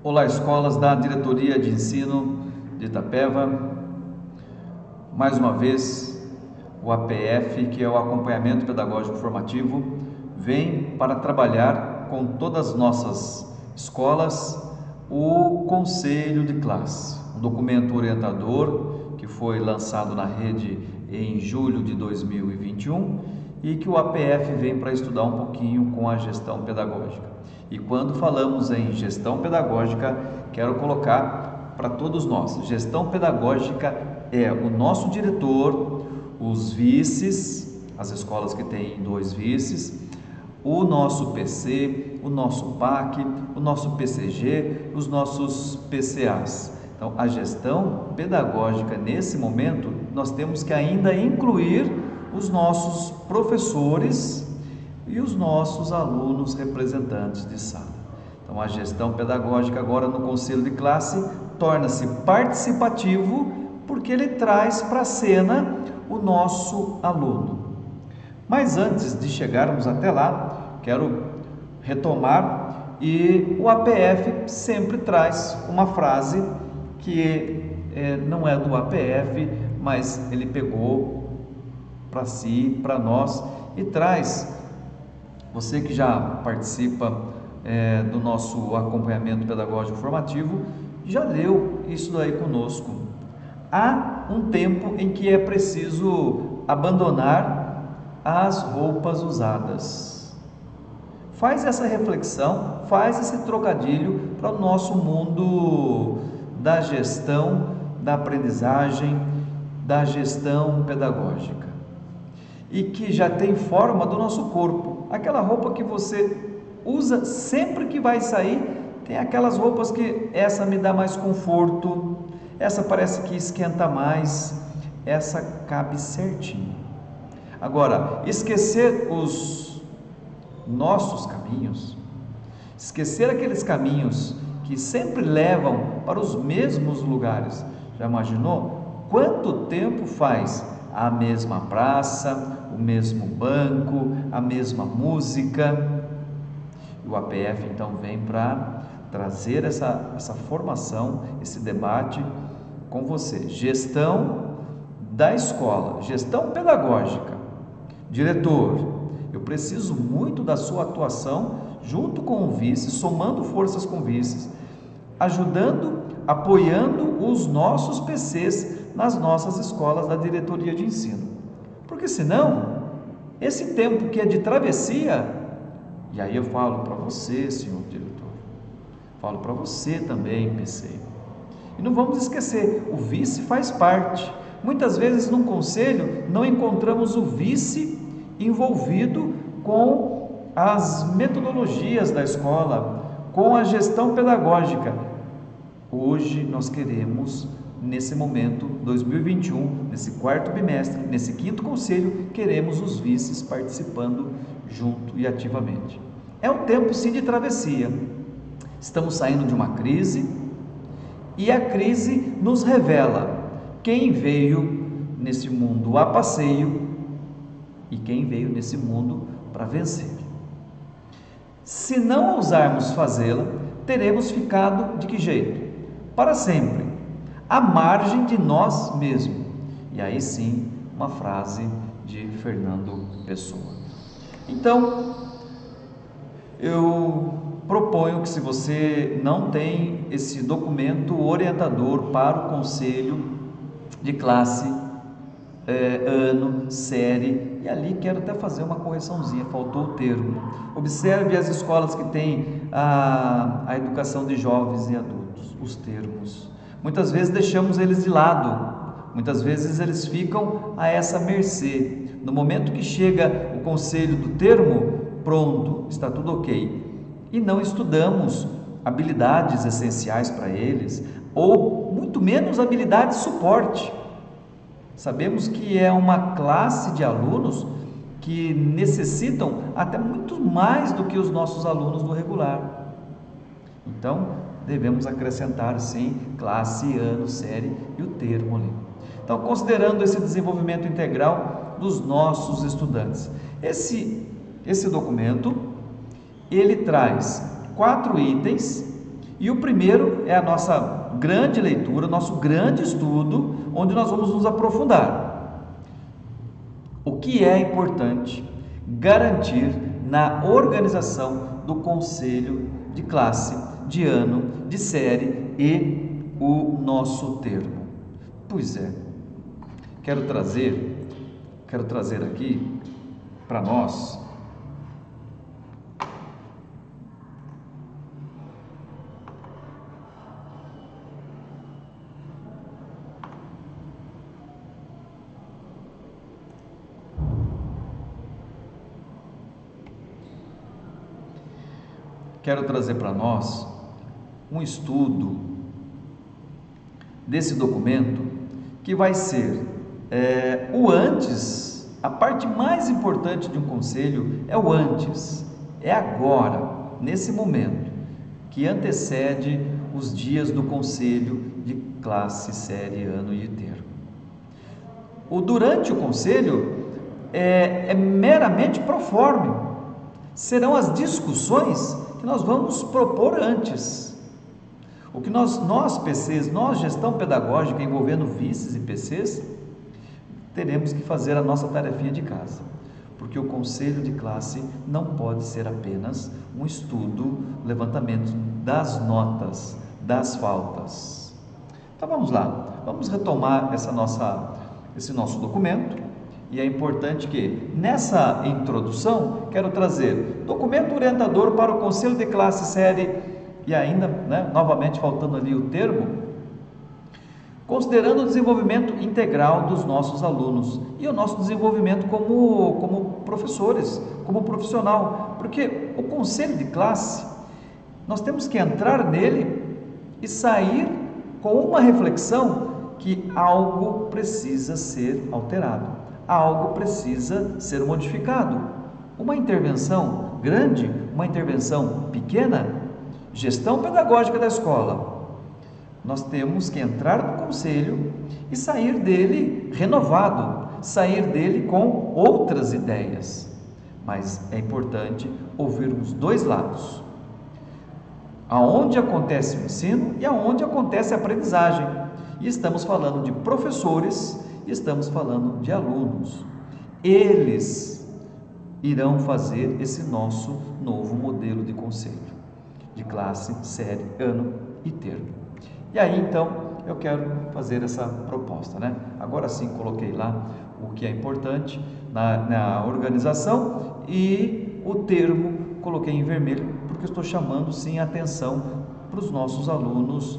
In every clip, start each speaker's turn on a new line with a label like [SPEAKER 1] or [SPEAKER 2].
[SPEAKER 1] Olá, escolas da Diretoria de Ensino de Itapeva. Mais uma vez, o APF, que é o Acompanhamento Pedagógico Formativo, vem para trabalhar com todas as nossas escolas o Conselho de Classe, um documento orientador que foi lançado na rede em julho de 2021 e que o APF vem para estudar um pouquinho com a gestão pedagógica. E quando falamos em gestão pedagógica, quero colocar para todos nós, gestão pedagógica é o nosso diretor, os vices, as escolas que têm 2 vices, o nosso PC, o nosso PAC, o nosso PCG, os nossos PCAs. Então, a gestão pedagógica, nesse momento, nós temos que ainda incluir os nossos professores e os nossos alunos representantes de sala. Então, a gestão pedagógica agora no conselho de classe torna-se participativo porque ele traz para a cena o nosso aluno. Mas antes de chegarmos até lá, quero retomar e o APF sempre traz uma frase que não é do APF, mas ele pegou para si, para nós e traz. Você que já participa do nosso acompanhamento pedagógico formativo, já leu isso daí conosco. Há um tempo em que é preciso abandonar as roupas usadas. Faz essa reflexão, faz esse trocadilho para o nosso mundo da gestão, da aprendizagem, da gestão pedagógica. E que já tem forma do nosso corpo. Aquela roupa que você usa sempre que vai sair, tem aquelas roupas que essa me dá mais conforto, essa parece que esquenta mais, essa cabe certinho. Agora, esquecer os nossos caminhos, esquecer aqueles caminhos que sempre levam para os mesmos lugares. Já imaginou quanto tempo faz a mesma praça, o mesmo banco, a mesma música? E o APF então vem para trazer essa formação, esse debate com você. Gestão da escola, gestão pedagógica. Diretor, eu preciso muito da sua atuação junto com o vice, somando forças com vices, ajudando, apoiando os nossos PCs nas nossas escolas da diretoria de ensino. Porque senão, esse tempo que é de travessia, e aí eu falo para você, senhor diretor, falo para você também, PC. E não vamos esquecer, o vice faz parte. Muitas vezes num conselho não encontramos o vice envolvido com as metodologias da escola, com a gestão pedagógica. Hoje nós queremos, nesse momento, 2021, nesse 4º bimestre, nesse 5º conselho, queremos os vices participando junto e ativamente. É um tempo sim de travessia. Estamos saindo de uma crise e a crise nos revela quem veio nesse mundo a passeio e quem veio nesse mundo para vencer. Se não ousarmos fazê-la, teremos ficado de que jeito? Para sempre, à margem de nós mesmos. E aí sim, uma frase de Fernando Pessoa. Então, eu proponho que, se você não tem esse documento orientador para o conselho de classe, ano, série, e ali quero até fazer uma correçãozinha, faltou o termo. Observe as escolas que têm a educação de jovens e adultos, os termos. Muitas vezes deixamos eles de lado, muitas vezes eles ficam a essa mercê. No momento que chega o conselho do termo, pronto, está tudo ok. E não estudamos habilidades essenciais para eles, ou muito menos habilidades de suporte. Sabemos que é uma classe de alunos que necessitam até muito mais do que os nossos alunos do regular. Então, devemos acrescentar sim classe, ano, série e o termo ali. Então, considerando esse desenvolvimento integral dos nossos estudantes, esse documento, ele traz 4 itens E o primeiro é a nossa grande leitura, nosso grande estudo, onde nós vamos nos aprofundar. O que é importante garantir na organização do conselho de classe, de ano, de série e o nosso termo? Pois é, quero trazer aqui para nós um estudo desse documento que vai ser o antes. A parte mais importante de um conselho é o antes, é agora, nesse momento, que antecede os dias do conselho de classe, série, ano e termo. O durante o conselho é meramente proforme, serão as discussões que nós vamos propor antes. O que nós PCs, nós gestão pedagógica envolvendo vices e PCs, teremos que fazer a nossa tarefinha de casa, porque o conselho de classe não pode ser apenas um estudo, levantamento das notas, das faltas. Então vamos lá, vamos retomar esse nosso documento. E é importante que, nessa introdução, quero trazer documento orientador para o conselho de classe, série, e ainda, novamente faltando ali o termo, considerando o desenvolvimento integral dos nossos alunos e o nosso desenvolvimento como professores, como profissional, porque o conselho de classe, nós temos que entrar nele e sair com uma reflexão que algo precisa ser alterado. Algo precisa ser modificado. Uma intervenção grande, uma intervenção pequena, gestão pedagógica da escola. Nós temos que entrar no conselho e sair dele renovado, sair dele com outras ideias. Mas é importante ouvir os dois lados. Aonde acontece o ensino e aonde acontece a aprendizagem. E estamos falando de professores, estamos falando de alunos. Eles irão fazer esse nosso novo modelo de conselho, de classe, série, ano e termo. E aí então eu quero fazer essa proposta, Agora sim coloquei lá o que é importante na organização e o termo coloquei em vermelho, porque estou chamando sim a atenção para os nossos alunos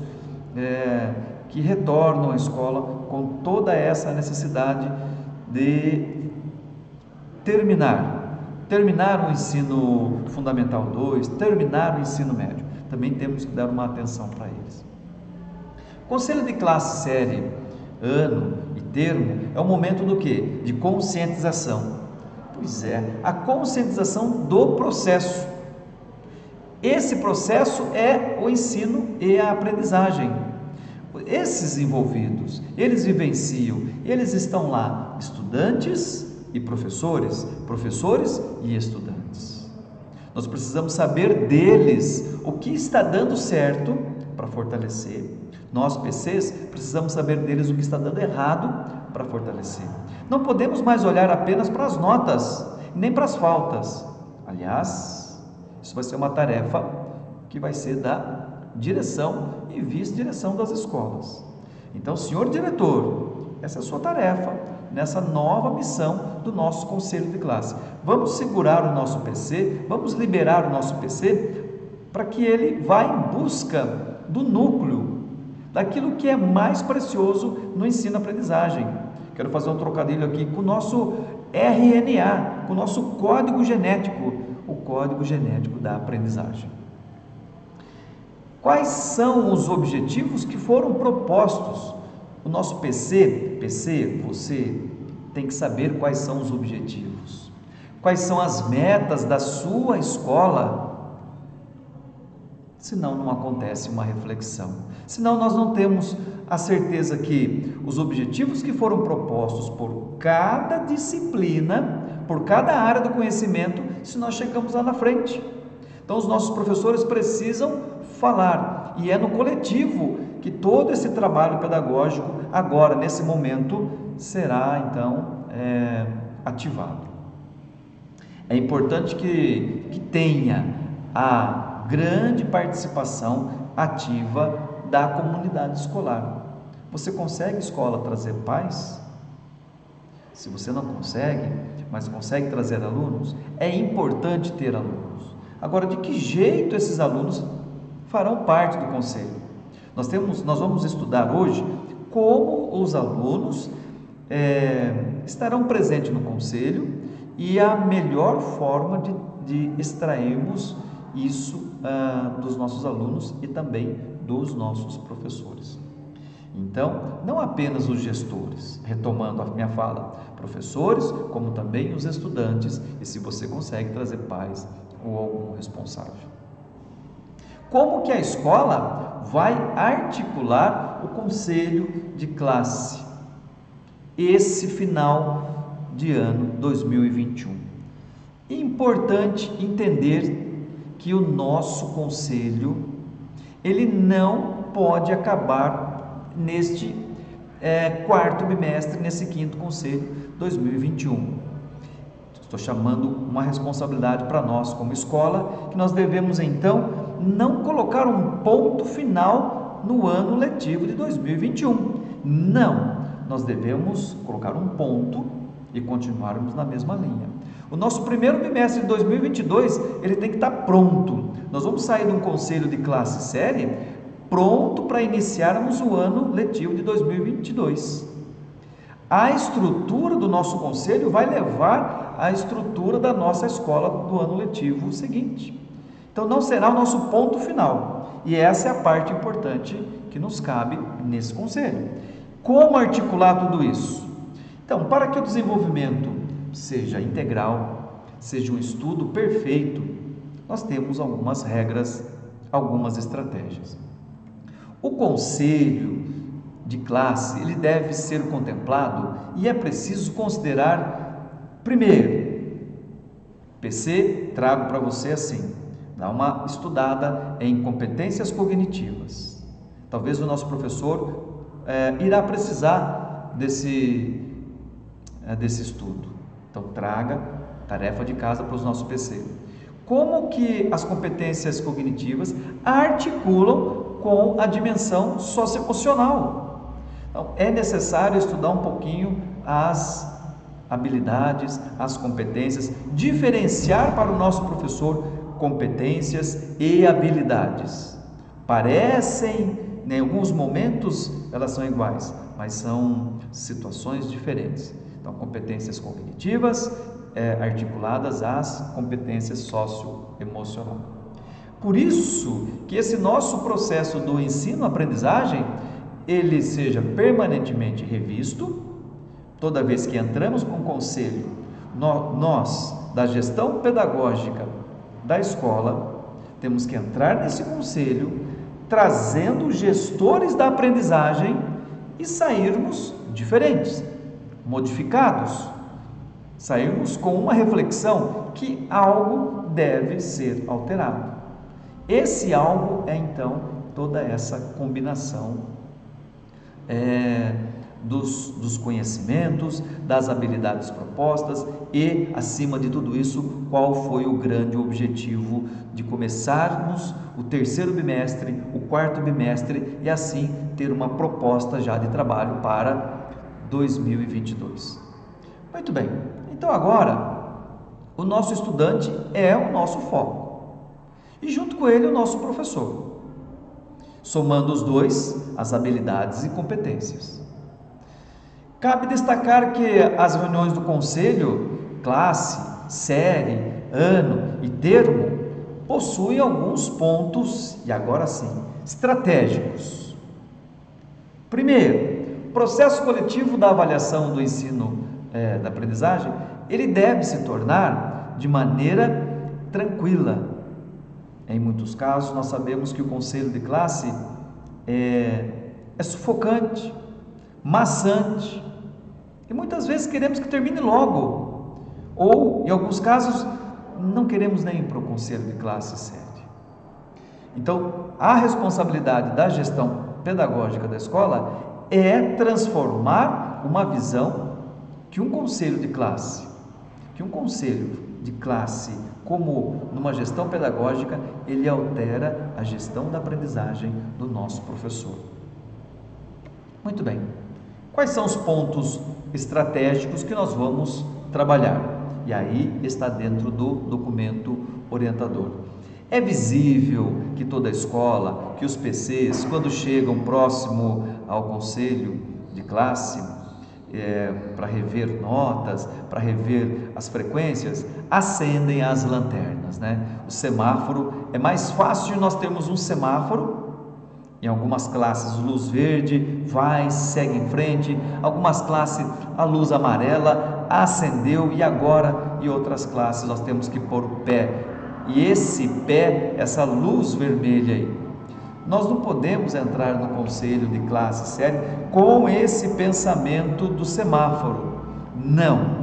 [SPEAKER 1] que retornam à escola com toda essa necessidade de terminar o ensino fundamental 2, terminar o ensino médio. Também temos que dar uma atenção para eles. Conselho de classe, série, ano e termo é o momento do quê? De conscientização. Pois é, a conscientização do processo. Esse processo é o ensino e a aprendizagem. Esses envolvidos, eles vivenciam, eles estão lá, estudantes e professores, professores e estudantes. Nós precisamos saber deles o que está dando certo para fortalecer. Nós, PCs, precisamos saber deles o que está dando errado para fortalecer. Não podemos mais olhar apenas para as notas, nem para as faltas. Aliás, isso vai ser uma tarefa que vai ser da direção e vice-direção das escolas. Então, senhor diretor, essa é a sua tarefa, nessa nova missão do nosso conselho de classe. Vamos segurar o nosso PC, vamos liberar o nosso PC para que ele vá em busca do núcleo, daquilo que é mais precioso no ensino-aprendizagem. Quero fazer um trocadilho aqui com o nosso RNA, com o nosso código genético, o código genético da aprendizagem. Quais são os objetivos que foram propostos? O nosso PC, você tem que saber quais são os objetivos, quais são as metas da sua escola, senão não acontece uma reflexão, senão nós não temos a certeza que os objetivos que foram propostos por cada disciplina, por cada área do conhecimento, se nós chegamos lá na frente. Então os nossos professores precisam falar escolar e é no coletivo que todo esse trabalho pedagógico, agora, nesse momento, será então ativado. É importante que tenha a grande participação ativa da comunidade escolar. Você consegue, escola, trazer pais? Se você não consegue, mas consegue trazer alunos, é importante ter alunos. Agora, de que jeito esses alunos farão parte do conselho? Nós vamos estudar hoje como os alunos estarão presentes no conselho e a melhor forma de extrairmos isso dos nossos alunos e também dos nossos professores. Então, não apenas os gestores, retomando a minha fala, professores, como também os estudantes, e se você consegue trazer pais ou algum responsável. Como que a escola vai articular o conselho de classe esse final de ano 2021? É importante entender que o nosso conselho, ele não pode acabar neste quarto bimestre, nesse quinto conselho 2021. Estou chamando uma responsabilidade para nós como escola, que nós devemos então não colocar um ponto final no ano letivo de 2021. Não, nós devemos colocar um ponto e continuarmos na mesma linha. O nosso primeiro bimestre de 2022, ele tem que estar pronto. Nós vamos sair de um conselho de classe série pronto para iniciarmos o ano letivo de 2022. A estrutura do nosso conselho vai levar à estrutura da nossa escola do ano letivo seguinte. Então não será o nosso ponto final. E essa é a parte importante que nos cabe nesse conselho. Como articular tudo isso? Então, para que o desenvolvimento seja integral, seja um estudo perfeito, nós temos algumas regras, algumas estratégias. O conselho de classe, ele deve ser contemplado e é preciso considerar, primeiro, PC, trago para você assim, dá uma estudada em competências cognitivas. Talvez o nosso professor irá precisar desse estudo. Então, traga tarefa de casa para os nossos PC. Como que as competências cognitivas articulam com a dimensão socioemocional? Então, é necessário estudar um pouquinho as habilidades, as competências, diferenciar para o nosso professor competências e habilidades. Parecem, em alguns momentos, elas são iguais, mas são situações diferentes. Então, competências cognitivas articuladas às competências socioemocionais. Por isso que esse nosso processo do ensino-aprendizagem, ele seja permanentemente revisto. Toda vez que entramos com um conselho, nós, da gestão pedagógica da escola, temos que entrar nesse conselho, trazendo gestores da aprendizagem e sairmos diferentes, modificados, sairmos com uma reflexão que algo deve ser alterado. Esse algo é então toda essa combinação dos conhecimentos, das habilidades propostas e, acima de tudo isso, qual foi o grande objetivo de começarmos o terceiro bimestre, o quarto bimestre e assim ter uma proposta já de trabalho para 2022. Muito bem, então agora o nosso estudante é o nosso foco e junto com ele o nosso professor, somando os dois, as habilidades e competências. Cabe destacar que as reuniões do conselho, classe, série, ano e termo, possuem alguns pontos, e agora sim, estratégicos. Primeiro, o processo coletivo da avaliação do ensino da aprendizagem, ele deve se tornar de maneira tranquila. Em muitos casos, nós sabemos que o conselho de classe é sufocante, maçante, e muitas vezes queremos que termine logo, ou em alguns casos não queremos nem ir para o conselho de classe série. Então, a responsabilidade da gestão pedagógica da escola é transformar uma visão que um conselho de classe, como numa gestão pedagógica, ele altera a gestão da aprendizagem do nosso professor. Muito bem. Quais são os pontos estratégicos que nós vamos trabalhar? E aí está dentro do documento orientador. É visível que toda a escola, que os PCs, quando chegam próximo ao conselho de classe, para rever notas, para rever as frequências, acendem as lanternas, né? O semáforo, é mais fácil nós termos um semáforo, em algumas classes luz verde, vai, segue em frente, algumas classes a luz amarela, acendeu e agora, em outras classes nós temos que pôr o pé, e esse pé, essa luz vermelha aí, nós não podemos entrar no conselho de classe séria com esse pensamento do semáforo. Não,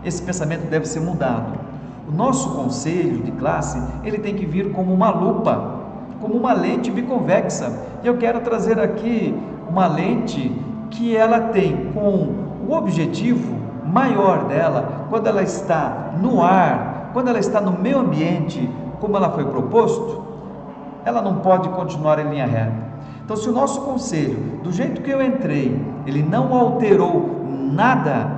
[SPEAKER 1] esse pensamento deve ser mudado. O nosso conselho de classe, ele tem que vir como uma lupa, como uma lente biconvexa. E eu quero trazer aqui uma lente que ela tem com o objetivo maior dela, quando ela está no ar, quando ela está no meio ambiente, como ela foi proposto, ela não pode continuar em linha reta. Então, se o nosso conselho, do jeito que eu entrei, ele não alterou nada,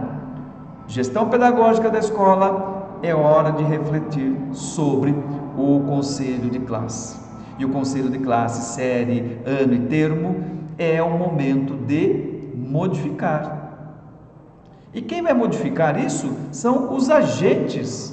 [SPEAKER 1] gestão pedagógica da escola, é hora de refletir sobre o conselho de classe. E o conselho de classe, série, ano e termo, é o momento de modificar. E quem vai modificar isso são os agentes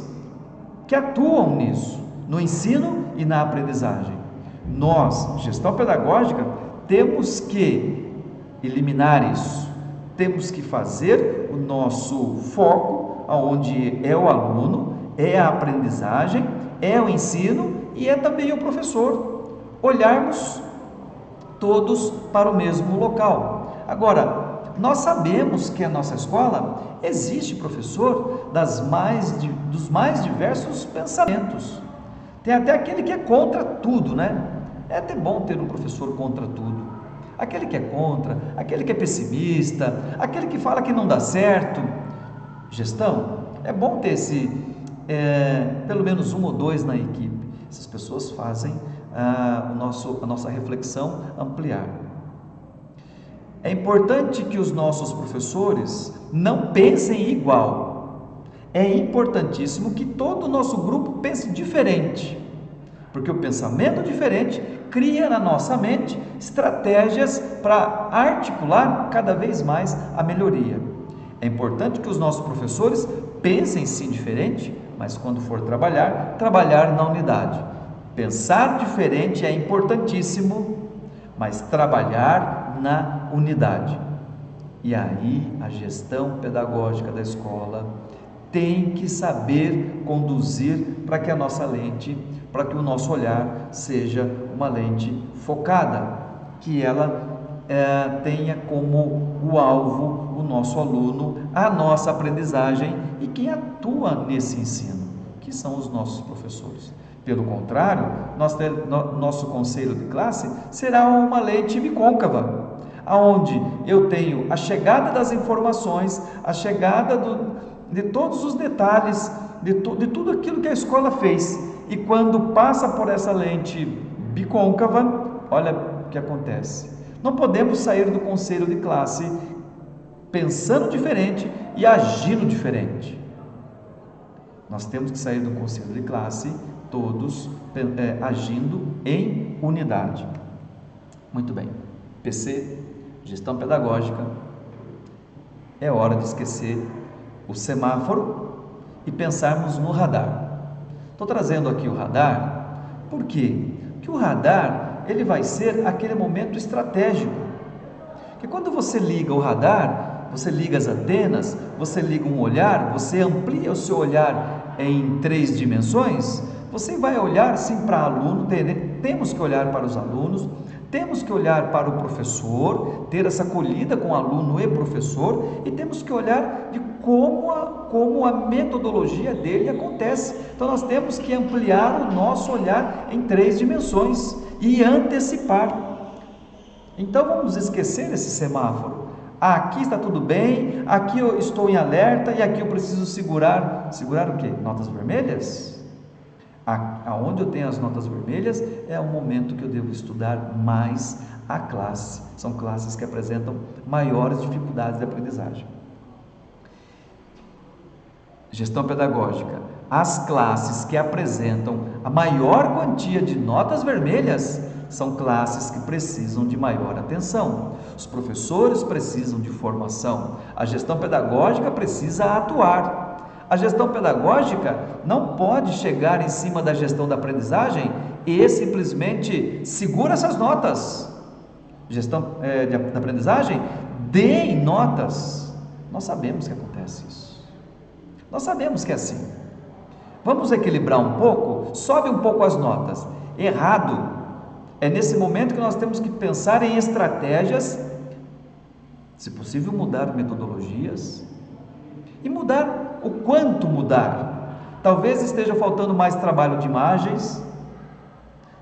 [SPEAKER 1] que atuam nisso, no ensino e na aprendizagem. Nós, gestão pedagógica, temos que eliminar isso, temos que fazer o nosso foco, onde é o aluno, é a aprendizagem, é o ensino e é também o professor, olharmos todos para o mesmo local. Agora, nós sabemos que a nossa escola existe professor dos mais diversos pensamentos. Tem até aquele que é contra tudo, né? É até bom ter um professor contra tudo. Aquele que é contra, aquele que é pessimista, aquele que fala que não dá certo. Gestão, é bom ter pelo menos um ou dois na equipe. Essas pessoas fazem a nossa reflexão ampliar. É importante que os nossos professores não pensem igual. É importantíssimo que todo o nosso grupo pense diferente, porque o pensamento diferente cria na nossa mente estratégias para articular cada vez mais a melhoria. É importante que os nossos professores pensem sim diferente, mas quando for trabalhar na unidade. Pensar diferente é importantíssimo, mas trabalhar na unidade. E aí a gestão pedagógica da escola tem que saber conduzir para que a nossa lente, para que o nosso olhar seja uma lente focada, que ela tenha como o alvo o nosso aluno, a nossa aprendizagem e quem atua nesse ensino, que são os nossos professores. Pelo contrário, nosso conselho de classe será uma lente bicôncava, onde eu tenho a chegada das informações, a chegada de todos os detalhes, de tudo aquilo que a escola fez. E quando passa por essa lente bicôncava, olha o que acontece. Não podemos sair do conselho de classe pensando diferente e agindo diferente. Nós temos que sair do conselho de classe todos agindo em unidade. Muito bem. PC, gestão pedagógica, é hora de esquecer o semáforo e pensarmos no radar. Estou trazendo aqui o radar, por quê? Porque o radar, ele vai ser aquele momento estratégico, que quando você liga o radar, você liga as antenas, você liga um olhar, você amplia o seu olhar em 3 dimensões, você vai olhar sim para aluno, temos que olhar para os alunos, temos que olhar para o professor, ter essa acolhida com aluno e professor, e temos que olhar de como a metodologia dele acontece. Então nós temos que ampliar o nosso olhar em 3 dimensões e antecipar. Então vamos esquecer esse semáforo. Aqui está tudo bem, aqui eu estou em alerta e aqui eu preciso segurar o quê? Notas vermelhas? Aonde eu tenho as notas vermelhas é o momento que eu devo estudar mais a classe. São classes que apresentam maiores dificuldades de aprendizagem. Gestão pedagógica. As classes que apresentam a maior quantia de notas vermelhas são classes que precisam de maior atenção. Os professores precisam de formação. A gestão pedagógica precisa atuar. A gestão pedagógica não pode chegar em cima da gestão da aprendizagem e simplesmente segura essas notas. Gestão da aprendizagem, deem notas. Nós sabemos que acontece isso. Nós sabemos que é assim. Vamos equilibrar um pouco? Sobe um pouco as notas. Errado. É nesse momento que nós temos que pensar em estratégias, se possível mudar metodologias e mudar o quanto mudar. Talvez esteja faltando mais trabalho de imagens,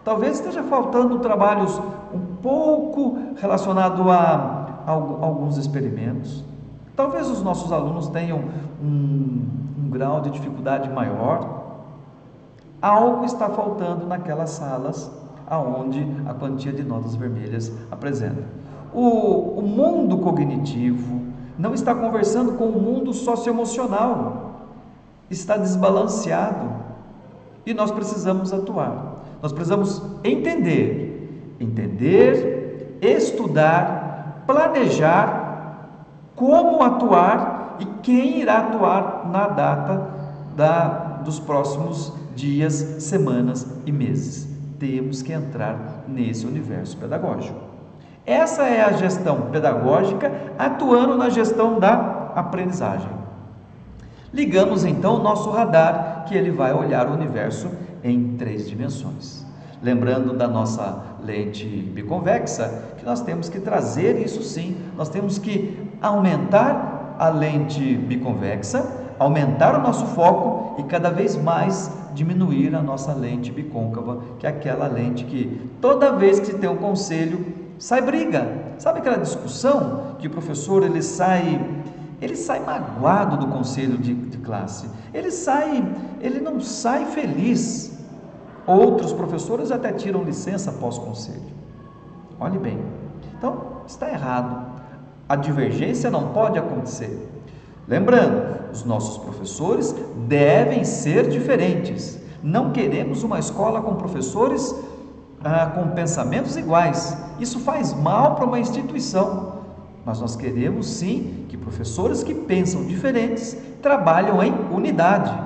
[SPEAKER 1] talvez esteja faltando trabalhos um pouco relacionado a alguns experimentos. Talvez os nossos alunos tenham um grau de dificuldade maior. Algo está faltando naquelas salas aonde a quantia de notas vermelhas apresenta. O mundo cognitivo não está conversando com o mundo socioemocional, está desbalanceado e nós precisamos atuar. Nós precisamos entender, estudar, planejar como atuar e quem irá atuar na data dos próximos dias, semanas e meses. Temos que entrar nesse universo pedagógico. Essa é a gestão pedagógica atuando na gestão da aprendizagem. Ligamos então o nosso radar, que ele vai olhar o universo em 3 dimensões. Lembrando da nossa lente biconvexa, que nós temos que trazer isso sim, nós temos que aumentar a lente biconvexa, aumentar o nosso foco e cada vez mais diminuir a nossa lente bicôncava, que é aquela lente que toda vez que se tem um conselho, sai briga. Sabe aquela discussão que o professor ele sai magoado do conselho de classe, ele não sai feliz. Outros professores até tiram licença após conselho. Olhe bem, então está errado. A divergência não pode acontecer. Lembrando, os nossos professores devem ser diferentes. Não queremos uma escola com professores com pensamentos iguais. Isso faz mal para uma instituição. Mas nós queremos sim que professores que pensam diferentes trabalham em unidade.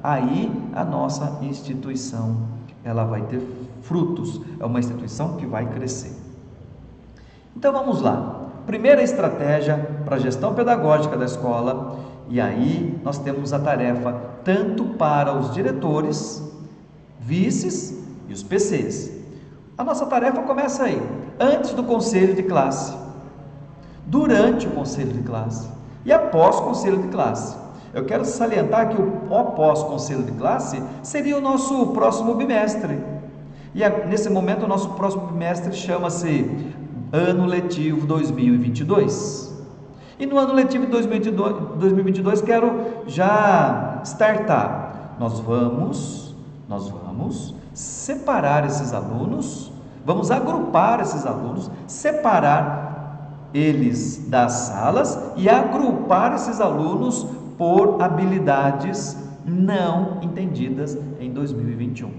[SPEAKER 1] Aí a nossa instituição ela vai ter frutos. É uma instituição que vai crescer. Então vamos lá. Primeira estratégia para a gestão pedagógica da escola, e aí nós temos a tarefa tanto para os diretores, vices e os PCs. A nossa tarefa começa aí, antes do conselho de classe, durante o conselho de classe e após o conselho de classe. Eu quero salientar que o após conselho de classe seria o nosso próximo bimestre. E nesse momento o nosso próximo bimestre chama-se Ano Letivo 2022. E no ano letivo 2022 quero já startar. Nós vamos separar esses alunos, vamos agrupar esses alunos, separar eles das salas e agrupar esses alunos por habilidades não entendidas em 2021.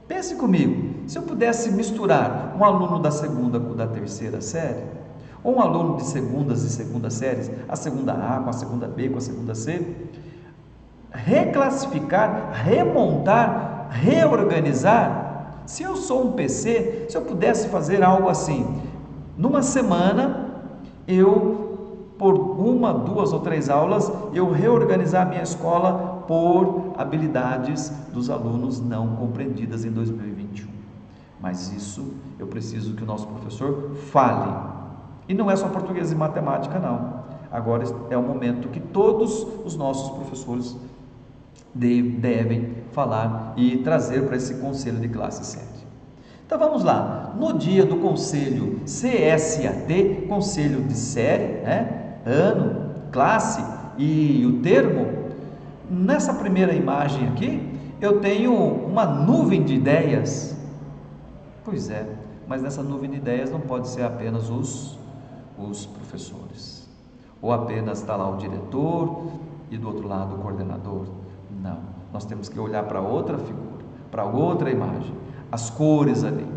[SPEAKER 1] Pense comigo, se eu pudesse misturar um aluno da segunda com o da terceira série, ou um aluno de segundas e segundas séries, a segunda A com a segunda B com a segunda C, reclassificar, remontar, reorganizar. Se eu sou um PC, se eu pudesse fazer algo assim, numa semana, por 1, 2 ou 3 aulas, eu reorganizar a minha escola por habilidades dos alunos não compreendidas em 2021. Mas isso eu preciso que o nosso professor fale. E não é só português e matemática, não. Agora é o momento que todos os nossos professores devem falar e trazer para esse conselho de classe 7. Então vamos lá, no dia do conselho CSAT, conselho de série, ano, classe e o termo, nessa primeira imagem aqui, eu tenho uma nuvem de ideias. Pois é, mas nessa nuvem de ideias não pode ser apenas os professores, ou apenas está lá o diretor e do outro lado o coordenador. Não, nós temos que olhar para outra figura, para outra imagem, as cores ali.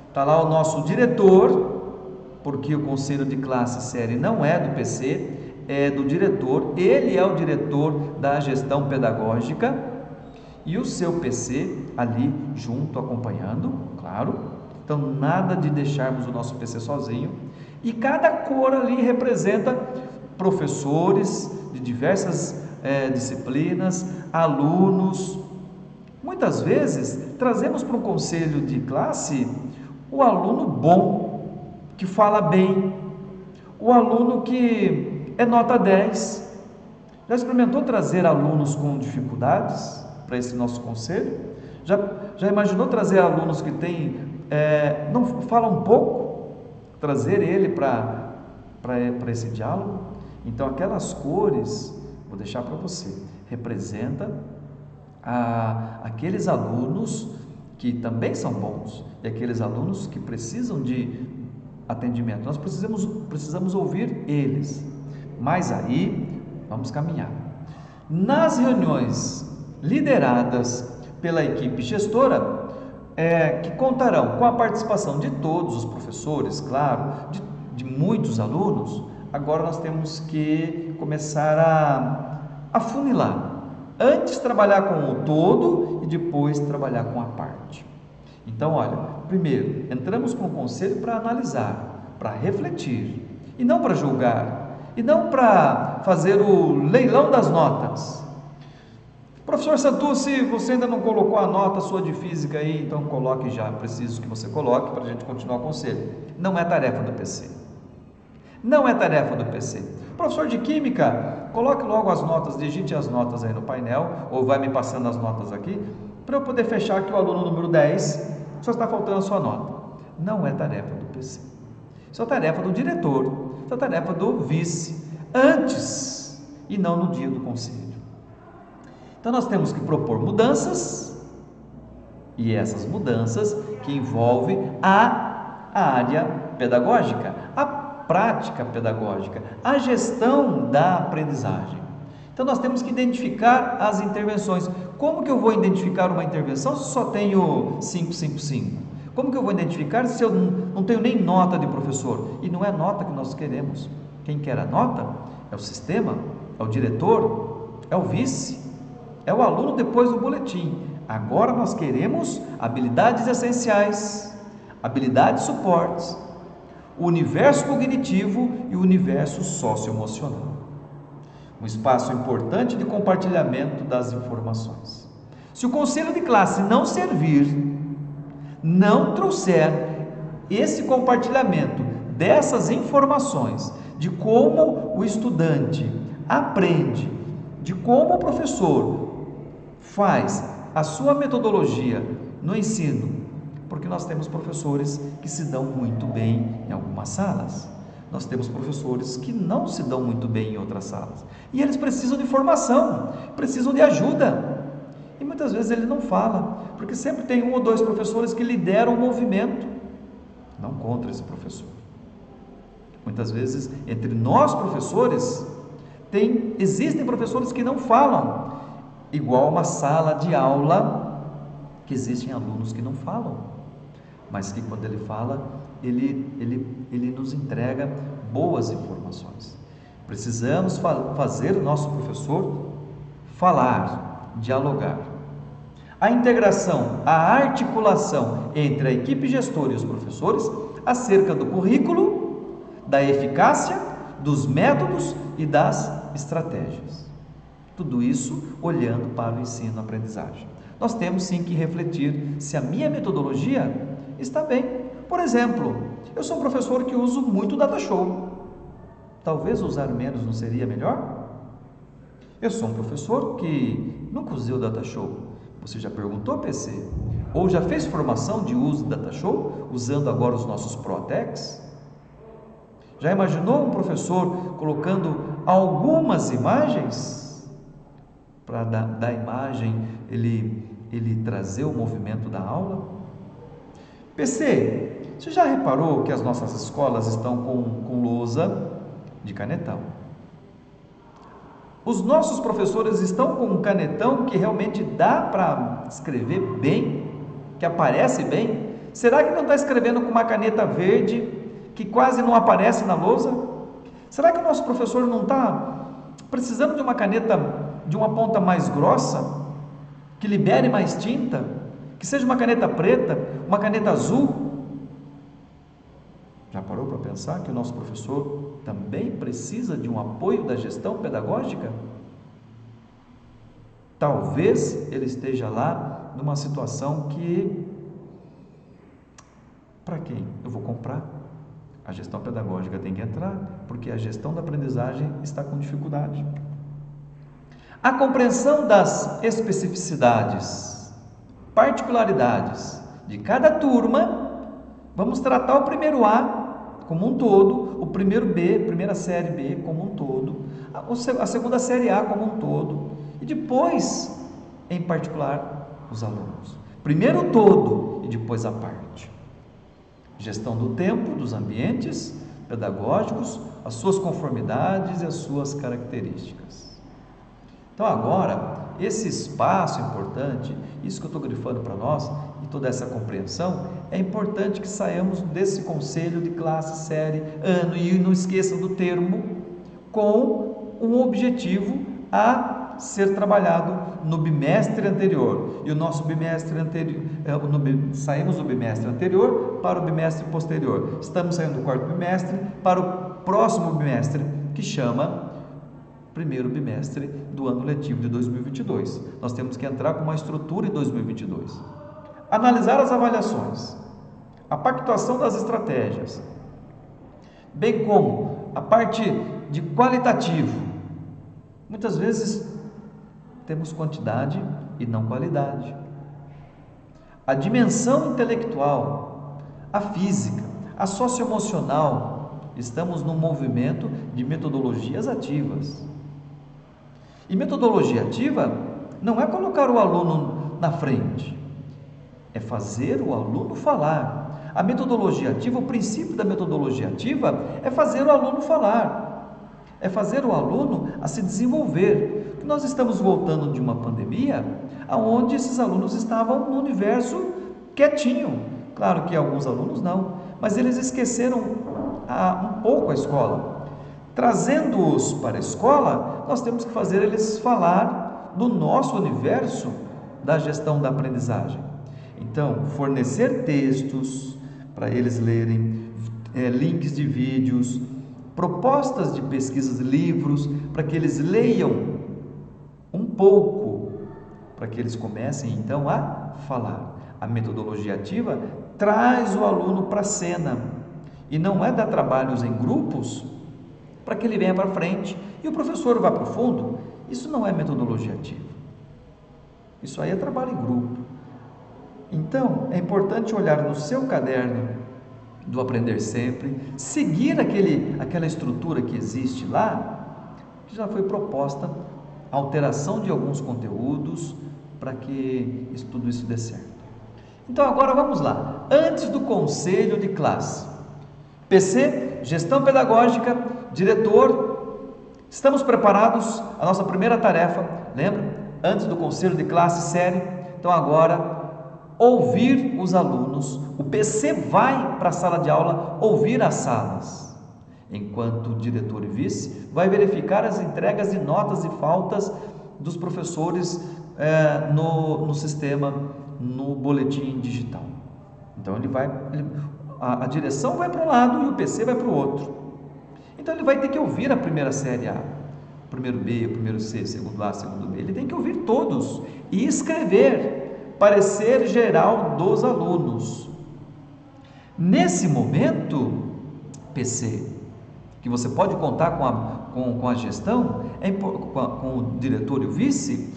[SPEAKER 1] Está lá o nosso diretor, porque o conselho de classe série não é do PC, é do diretor, ele é o diretor da gestão pedagógica, e o seu PC ali junto, acompanhando, claro. Então nada de deixarmos o nosso PC sozinho, e cada cor ali representa professores de diversas disciplinas, alunos. Muitas vezes trazemos para um conselho de classe o aluno bom, que fala bem, o aluno que é nota 10. Já experimentou trazer alunos com dificuldades para esse nosso conselho? Já imaginou trazer alunos que não falam um pouco? Trazer ele para esse diálogo? Então aquelas cores, vou deixar para você, representa aqueles alunos que também são bons e aqueles alunos que precisam de atendimento. Nós precisamos ouvir eles, mas aí vamos caminhar. Nas reuniões lideradas pela equipe gestora, que contarão com a participação de todos os professores, claro, de muitos alunos, agora nós temos que começar a afunilar. Antes trabalhar com o todo e depois trabalhar com a parte. Então, olha, primeiro, entramos para um conselho para analisar, para refletir, e não para julgar, e não para fazer o leilão das notas. Professor Santucci, você ainda não colocou a nota sua de física aí, então coloque já, preciso que você coloque para a gente continuar o conselho. Não é tarefa do PC. Não é tarefa do PC. Professor de Química, coloque logo as notas, digite as notas aí no painel, ou vai me passando as notas aqui, para eu poder fechar que o aluno número 10 só está faltando a sua nota. Não é tarefa do PC. Isso é tarefa do diretor, isso é tarefa do vice, antes e não no dia do conselho. Então nós temos que propor mudanças, e essas mudanças que envolvem a área pedagógica, a prática pedagógica, a gestão da aprendizagem. Então nós temos que identificar as intervenções. Como que eu vou identificar uma intervenção se só tenho 555? Como que eu vou identificar se eu não tenho nem nota de professor? E não é nota que nós queremos. Quem quer a nota é o sistema, é o diretor, é o vice, é o aluno depois do boletim. Agora nós queremos habilidades essenciais, habilidades suportes, o universo cognitivo e o universo socioemocional. Um espaço importante de compartilhamento das informações. Se o conselho de classe não servir, não trouxer esse compartilhamento dessas informações, de como o estudante aprende, de como o professor faz a sua metodologia no ensino, porque nós temos professores que se dão muito bem em algumas salas, nós temos professores que não se dão muito bem em outras salas, e eles precisam de formação, precisam de ajuda, e muitas vezes ele não fala, porque sempre tem um ou dois professores que lideram o movimento. Não contra esse professor. Muitas vezes, entre nós professores, existem professores que não falam, igual uma sala de aula, que existem alunos que não falam, mas que quando ele fala, ele nos entrega boas informações. Precisamos fazer o nosso professor falar, dialogar. A integração, a articulação entre a equipe gestora e os professores acerca do currículo, da eficácia, dos métodos e das estratégias. Tudo isso olhando para o ensino-aprendizagem. Nós temos sim que refletir se a minha metodologia está bem. Por exemplo, eu sou um professor que uso muito data show. Talvez usar menos não seria melhor? Eu sou um professor que nunca usei o DataShow. Você já perguntou, PC? Ou já fez formação de uso do DataShow, usando agora os nossos ProTex? Já imaginou um professor colocando algumas imagens? Para da imagem ele trazer o movimento da aula? PC, você já reparou que as nossas escolas estão com lousa de canetão? Os nossos professores estão com um canetão que realmente dá para escrever bem, que aparece bem? Será que não está escrevendo com uma caneta verde que quase não aparece na lousa? Será que o nosso professor não está precisando de uma caneta de uma ponta mais grossa, que libere mais tinta, que seja uma caneta preta, uma caneta azul? Já parou para pensar que o nosso professor também precisa de um apoio da gestão pedagógica? Talvez ele esteja lá numa situação que, para quem eu vou comprar? A gestão pedagógica tem que entrar, porque a gestão da aprendizagem está com dificuldade. A compreensão das especificidades, particularidades de cada turma. Vamos tratar o primeiro A como um todo, o primeiro B, primeira série B como um todo, a segunda série A como um todo, e depois, em particular, os alunos. Primeiro o todo e depois a parte. Gestão do tempo, dos ambientes pedagógicos, as suas conformidades e as suas características. Então agora, esse espaço importante, isso que eu estou grifando para nós, e toda essa compreensão, é importante que saiamos desse conselho de classe, série, ano, e não esqueçam do termo, com um objetivo a ser trabalhado no bimestre anterior. E o nosso bimestre anterior, saímos do bimestre anterior para o bimestre posterior. Estamos saindo do quarto bimestre para o próximo bimestre, que chama primeiro bimestre do ano letivo de 2022. Nós temos que entrar com uma estrutura em 2022. Analisar as avaliações, a pactuação das estratégias, bem como a parte de qualitativo. Muitas vezes temos quantidade e não qualidade. A dimensão intelectual, a física, a socioemocional. Estamos num movimento de metodologias ativas. E metodologia ativa não é colocar o aluno na frente, é fazer o aluno falar. A metodologia ativa, o princípio da metodologia ativa é fazer o aluno falar, é fazer o aluno a se desenvolver. Porque nós estamos voltando de uma pandemia onde esses alunos estavam no universo quietinho. Claro que alguns alunos não, mas eles esqueceram um pouco a escola. Trazendo-os para a escola, nós temos que fazer eles falar do nosso universo da gestão da aprendizagem. Então, fornecer textos para eles lerem, links de vídeos, propostas de pesquisas, livros, para que eles leiam um pouco, para que eles comecem então a falar. A metodologia ativa traz o aluno para a cena e não é dar trabalhos em grupos para que ele venha para frente e o professor vá para o fundo. Isso não é metodologia ativa. Isso aí é trabalho em grupo. Então, é importante olhar no seu caderno do Aprender Sempre, seguir aquela estrutura que existe lá, que já foi proposta, a alteração de alguns conteúdos para que tudo isso dê certo. Então, agora vamos lá. Antes do conselho de classe, PC, gestão pedagógica, diretor, estamos preparados? A nossa primeira tarefa, lembra? Antes do conselho de classe, série. Então agora, ouvir os alunos. O PC vai para a sala de aula ouvir as salas, enquanto o diretor e vice vai verificar as entregas de notas e faltas dos professores no sistema, no boletim digital. Então a direção vai para um lado e o PC vai para o outro. Então ele vai ter que ouvir a primeira série A, o primeiro B, o primeiro C, segundo A, segundo B. Ele tem que ouvir todos e escrever parecer geral dos alunos. Nesse momento, PC, que você pode contar com a gestão, com o diretor e o vice,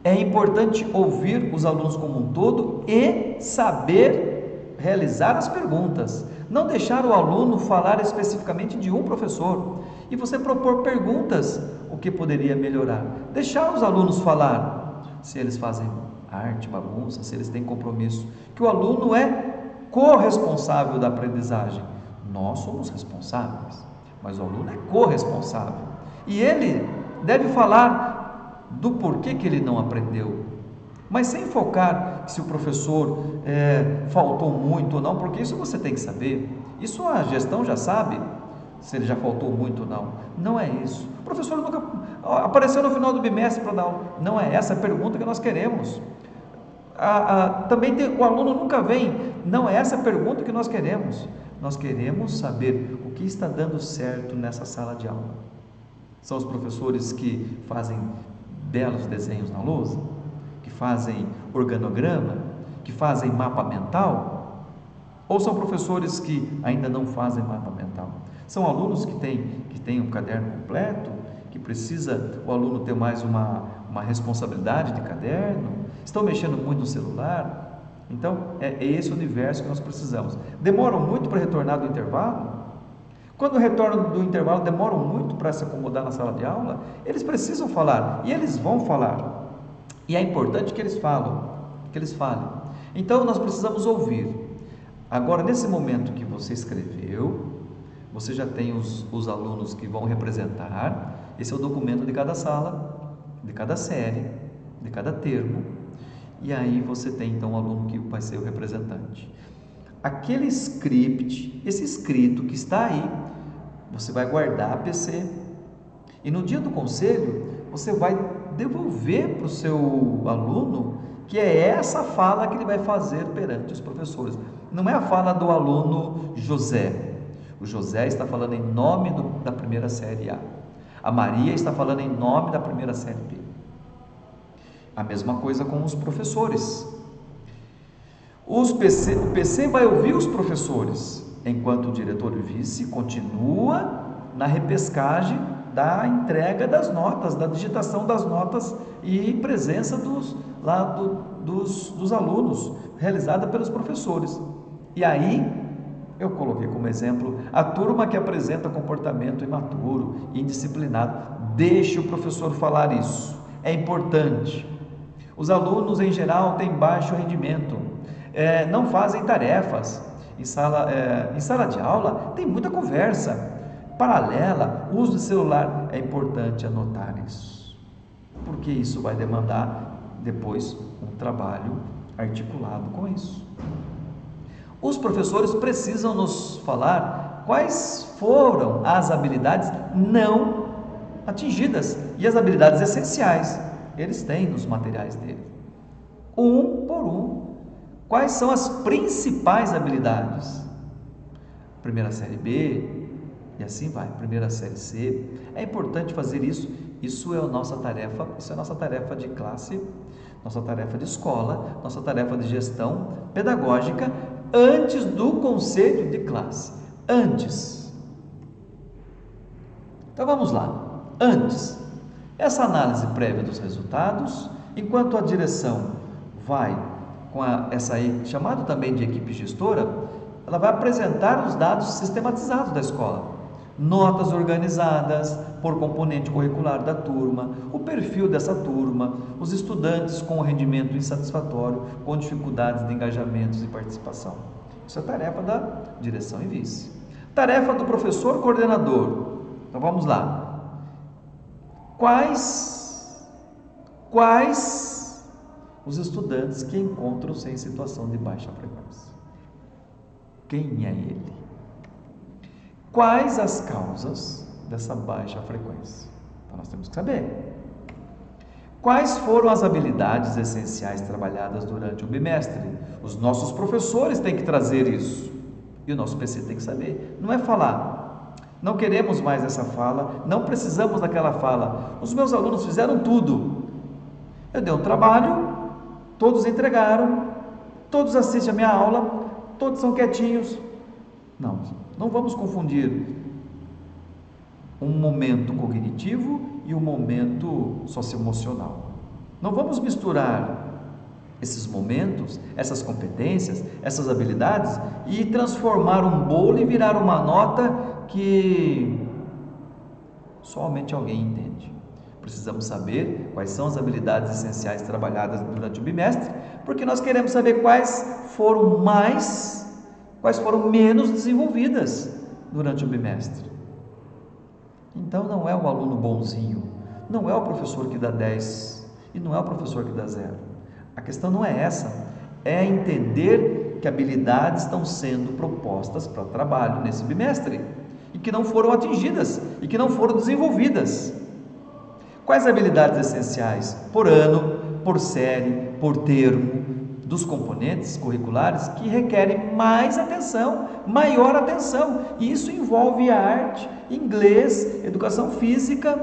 [SPEAKER 1] é importante ouvir os alunos como um todo e saber realizar as perguntas. Não deixar o aluno falar especificamente de um professor e você propor perguntas, o que poderia melhorar. Deixar os alunos falar, se eles fazem arte, bagunça, se eles têm compromisso, que o aluno é corresponsável da aprendizagem. Nós somos responsáveis, mas o aluno é corresponsável e ele deve falar do porquê que ele não aprendeu, mas sem focar se o professor faltou muito ou não, porque isso você tem que saber, isso a gestão já sabe, se ele já faltou muito ou não. Não é isso. O professor nunca apareceu no final do bimestre para dar aula. Não é essa a pergunta que nós queremos. Também o aluno nunca vem. Não é essa a pergunta que nós queremos. Nós queremos saber o que está dando certo nessa sala de aula. São os professores que fazem belos desenhos na lousa, que fazem organograma, que fazem mapa mental, ou são professores que ainda não fazem mapa mental? São alunos que têm um caderno completo, que precisa o aluno ter mais uma responsabilidade de caderno, estão mexendo muito no celular. Então, é esse o universo que nós precisamos. Demoram muito para retornar do intervalo? Quando retornam do intervalo, demoram muito para se acomodar na sala de aula? Eles precisam falar, e eles vão falar. E é importante que eles falem. Então, nós precisamos ouvir. Agora, nesse momento que você escreveu, você já tem os alunos que vão representar. Esse é o documento de cada sala, de cada série, de cada termo. E aí você tem então o aluno que vai ser o representante. Aquele script, esse escrito que está aí, você vai guardar a PC. E no dia do conselho, você vai devolver para o seu aluno que é essa fala que ele vai fazer perante os professores. Não é a fala do aluno José. O José está falando em nome da primeira série A. A Maria está falando em nome da primeira série B. A mesma coisa com os professores. O PC vai ouvir os professores, enquanto o diretor e vice continua na repescagem da entrega das notas, da digitação das notas e presença dos alunos, realizada pelos professores. E aí, eu coloquei como exemplo a turma que apresenta comportamento imaturo, indisciplinado. Deixe o professor falar isso, é importante. Os alunos, em geral, têm baixo rendimento, não fazem tarefas. Em sala de aula, tem muita conversa paralela, uso de celular. É importante anotar isso, porque isso vai demandar depois um trabalho articulado com isso. Os professores precisam nos falar quais foram as habilidades não atingidas e as habilidades essenciais. Eles têm nos materiais dele, um por um. Quais são as principais habilidades? Primeira série B, e assim vai, primeira série C. É importante fazer isso. Isso é a nossa tarefa de classe, nossa tarefa de escola, nossa tarefa de gestão pedagógica, antes do conselho de classe. Antes. Então vamos lá. Antes. Essa análise prévia dos resultados, enquanto a direção vai com essa aí, chamado também de equipe gestora, ela vai apresentar os dados sistematizados da escola, notas organizadas por componente curricular da turma, o perfil dessa turma, os estudantes com rendimento insatisfatório, com dificuldades de engajamentos e participação. Isso é tarefa da direção e vice. Tarefa do professor coordenador. Então vamos lá. Quais os estudantes que encontram-se em situação de baixa frequência? Quem é ele? Quais as causas dessa baixa frequência? Então nós temos que saber. Quais foram as habilidades essenciais trabalhadas durante o bimestre? Os nossos professores têm que trazer isso. E o nosso PC tem que saber. Não é falar. Não queremos mais essa fala, não precisamos daquela fala. Os meus alunos fizeram tudo. Eu dei um trabalho, todos entregaram, todos assistem a minha aula, todos são quietinhos. Não vamos confundir um momento cognitivo e um momento socioemocional. Não vamos misturar esses momentos, essas competências, essas habilidades e transformar um bolo e virar uma nota que somente alguém entende. Precisamos saber quais são as habilidades essenciais trabalhadas durante o bimestre, porque nós queremos saber quais foram mais, quais foram menos desenvolvidas durante o bimestre. Então não é o aluno bonzinho, não é o professor que dá 10 e não é o professor que dá 0. A questão não é essa, é entender que habilidades estão sendo propostas para trabalho nesse bimestre e que não foram atingidas e que não foram desenvolvidas. Quais habilidades essenciais por ano, por série, por termo dos componentes curriculares que requerem mais atenção, maior atenção? E isso envolve arte, inglês, educação física,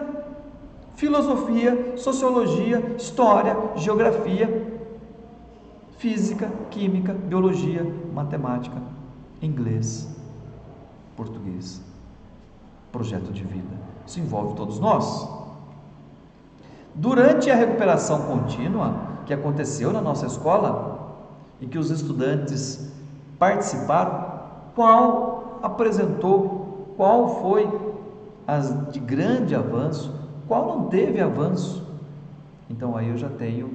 [SPEAKER 1] filosofia, sociologia, história, geografia, física, química, biologia, matemática, inglês, português, projeto de vida. Isso envolve todos nós. Durante a recuperação contínua que aconteceu na nossa escola e que os estudantes participaram, qual apresentou, qual foi as de grande avanço, qual não teve avanço? Então aí eu já tenho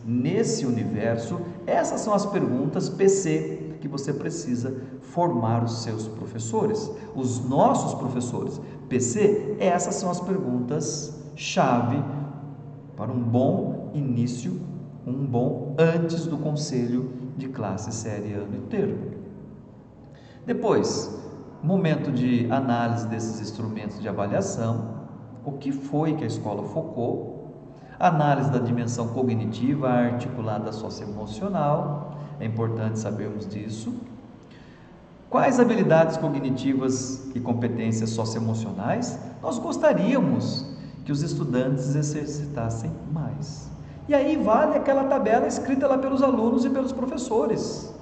[SPEAKER 1] nesse universo, essas são as perguntas PC que você precisa formar os seus professores, os nossos professores. PC, essas são as perguntas chave para um bom início, um bom antes do conselho de classe, série, ano e termo. Depois, momento de análise desses instrumentos de avaliação, o que foi que a escola focou, análise da dimensão cognitiva articulada socioemocional, é importante sabermos disso. Quais habilidades cognitivas e competências socioemocionais nós gostaríamos que os estudantes exercitassem mais? E aí vale aquela tabela escrita lá pelos alunos e pelos professores.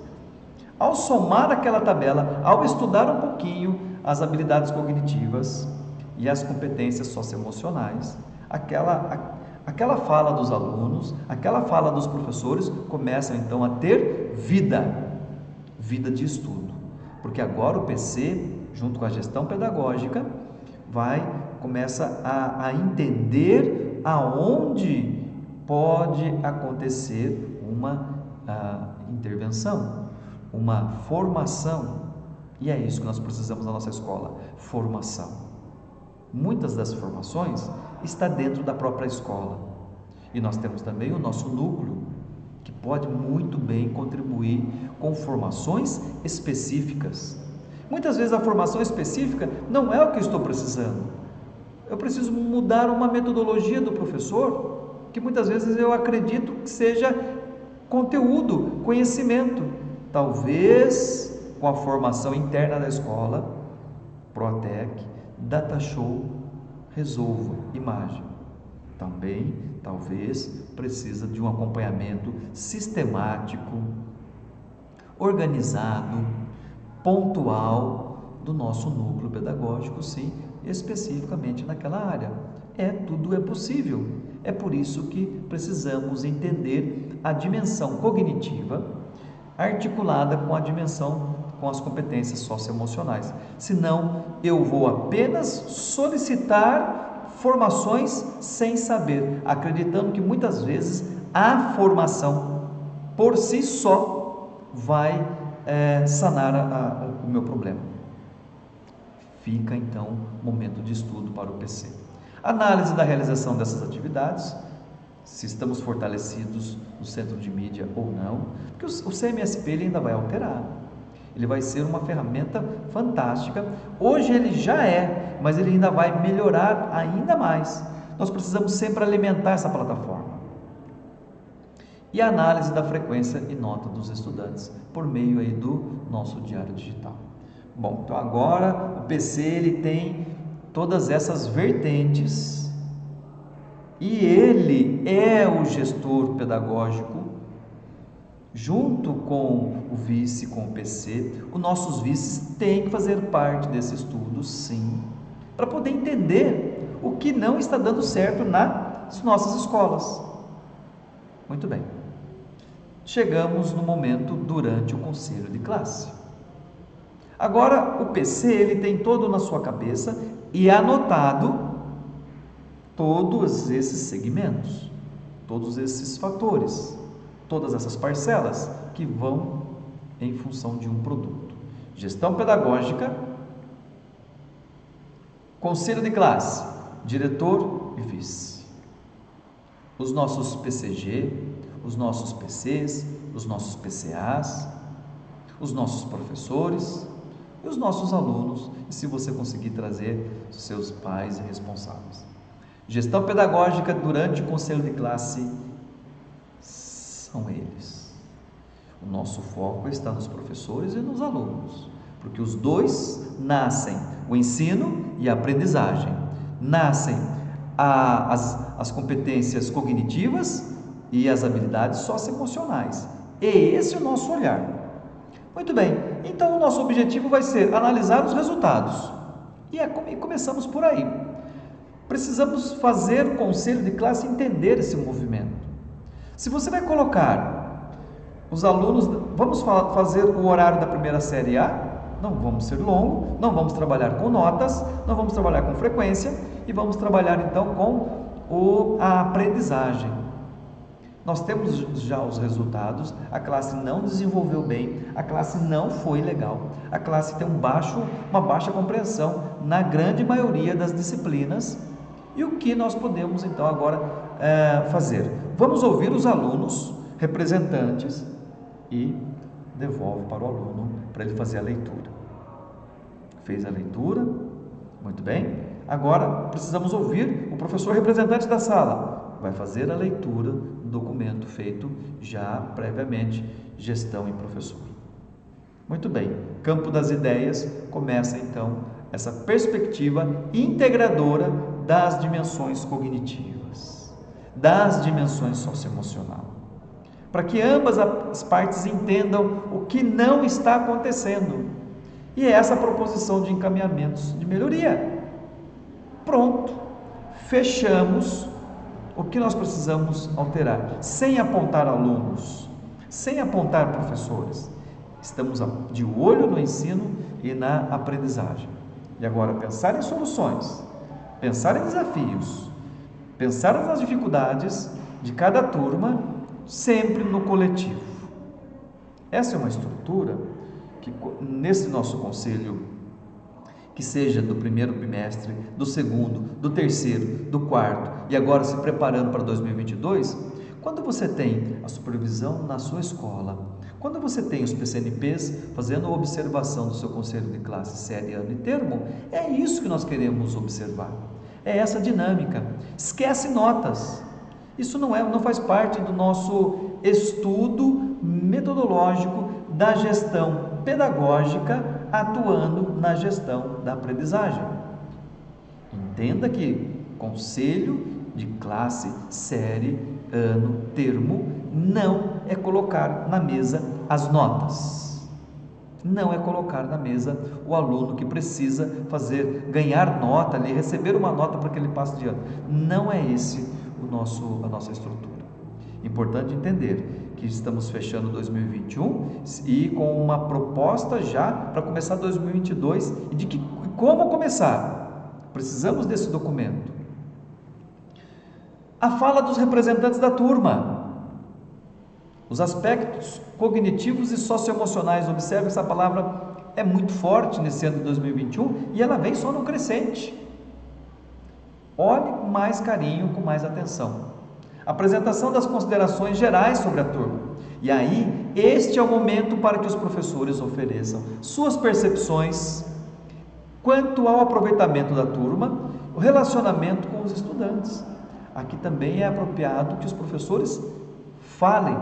[SPEAKER 1] Ao somar aquela tabela, ao estudar um pouquinho as habilidades cognitivas e as competências socioemocionais, aquela fala dos alunos, aquela fala dos professores começam então a ter vida de estudo. Porque agora o PC, junto com a gestão pedagógica, começa a entender aonde pode acontecer uma intervenção, uma formação. E é isso que nós precisamos na nossa escola, formação. Muitas das formações está dentro da própria escola. E nós temos também o nosso núcleo, que pode muito bem contribuir com formações específicas. Muitas vezes a formação específica não é o que eu estou precisando. Eu preciso mudar uma metodologia do professor, que muitas vezes eu acredito que seja conteúdo, conhecimento. Talvez com a formação interna da escola, Protec, Data Show, resolva imagem. Também, talvez, precisa de um acompanhamento sistemático, organizado, pontual do nosso núcleo pedagógico, sim, especificamente naquela área. Tudo é possível. É por isso que precisamos entender a dimensão cognitiva articulada com a dimensão, com as competências socioemocionais. Senão, eu vou apenas solicitar formações sem saber, acreditando que muitas vezes a formação por si só vai sanar o meu problema. Fica então momento de estudo para o PC. Análise da realização dessas atividades, se estamos fortalecidos no centro de mídia ou não, porque o CMSP ele ainda vai alterar. Ele vai ser uma ferramenta fantástica. Hoje ele já é, mas ele ainda vai melhorar ainda mais. Nós precisamos sempre alimentar essa plataforma. E a análise da frequência e nota dos estudantes por meio aí do nosso diário digital. Bom, então agora o PC ele tem todas essas vertentes e ele é o gestor pedagógico junto com o vice, com o PC. Os nossos vices têm que fazer parte desse estudo, sim, para poder entender o que não está dando certo nas nossas escolas. Muito bem. Chegamos no momento durante o conselho de classe. Agora, o PC ele tem todo na sua cabeça e anotado todos esses segmentos, todos esses fatores, todas essas parcelas que vão em função de um produto. Gestão pedagógica, conselho de classe, diretor e vice. Os nossos PCG, os nossos PCs, os nossos PCAs, os nossos professores e os nossos alunos, e se você conseguir trazer seus pais e responsáveis. Gestão pedagógica durante o conselho de classe são eles. O nosso foco está nos professores e nos alunos, porque os dois nascem, o ensino e a aprendizagem, nascem as competências cognitivas e as habilidades socioemocionais. E esse é o nosso olhar. Muito bem, então o nosso objetivo vai ser analisar os resultados. E começamos por aí. Precisamos fazer o conselho de classe entender esse movimento. Se você vai colocar os alunos, vamos fazer o horário da primeira série A, não vamos ser longo, não vamos trabalhar com notas, não vamos trabalhar com frequência e vamos trabalhar então com a aprendizagem. Nós temos já os resultados, a classe não desenvolveu bem, a classe não foi legal, a classe tem uma baixa compreensão na grande maioria das disciplinas. E o que nós podemos então agora fazer? Vamos ouvir os alunos, representantes, e devolve para o aluno para ele fazer a leitura. Fez a leitura, muito bem. Agora precisamos ouvir o professor representante da sala. Vai fazer a leitura do documento feito já previamente, gestão e professor. Muito bem, campo das ideias, começa então essa perspectiva integradora das dimensões cognitivas, das dimensões socioemocional, para que ambas as partes entendam o que não está acontecendo. E é essa proposição de encaminhamentos de melhoria. Pronto, fechamos o que nós precisamos alterar, sem apontar alunos, sem apontar professores. Estamos de olho no ensino e na aprendizagem. E agora pensar em soluções, pensar em desafios, pensar nas dificuldades de cada turma, sempre no coletivo. Essa é uma estrutura que, nesse nosso conselho, que seja do primeiro bimestre, do segundo, do terceiro, do quarto e agora se preparando para 2022, quando você tem a supervisão na sua escola, quando você tem os PCNPs fazendo a observação do seu conselho de classe, série, ano e termo, é isso que nós queremos observar. É essa dinâmica. Esquece notas. Isso não faz parte do nosso estudo metodológico da gestão pedagógica atuando na gestão da aprendizagem. Entenda que conselho de classe, série, ano, termo, não é colocar na mesa as notas. Não é colocar na mesa o aluno que precisa ganhar nota, receber uma nota para que ele passe de ano. Não é esse a nossa estrutura. Importante entender que estamos fechando 2021 e com uma proposta já para começar 2022 e de como começar. Precisamos desse documento. A fala dos representantes da turma. Os aspectos cognitivos e socioemocionais. Observe, essa palavra é muito forte nesse ano de 2021 e ela vem só no crescente. Olhe com mais carinho, com mais atenção. Apresentação das considerações gerais sobre a turma. E aí, este é o momento para que os professores ofereçam suas percepções quanto ao aproveitamento da turma, o relacionamento com os estudantes. Aqui também é apropriado que os professores falem,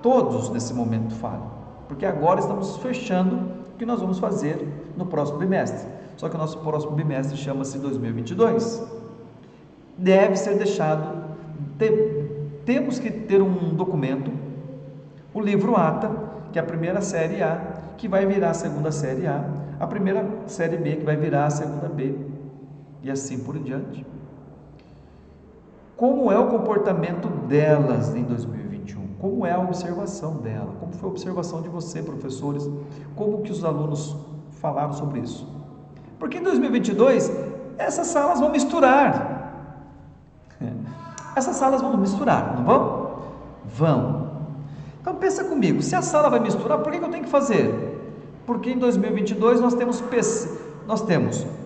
[SPEAKER 1] todos nesse momento falem, porque agora estamos fechando o que nós vamos fazer no próximo bimestre. Só que o nosso próximo bimestre chama-se 2022. Deve ser deixado, temos que ter um documento, o livro ATA, que é a primeira série A, que vai virar a segunda série A, a primeira série B, que vai virar a segunda B, e assim por diante. Como é o comportamento delas em 2021? Como é a observação dela? Como foi a observação de você, professores? Como que os alunos falaram sobre isso? Porque em 2022, essas salas vão misturar. Essas salas vão misturar, não vão? Vão. Então pensa comigo, se a sala vai misturar, por que eu tenho que fazer? Porque em 2022 nós temos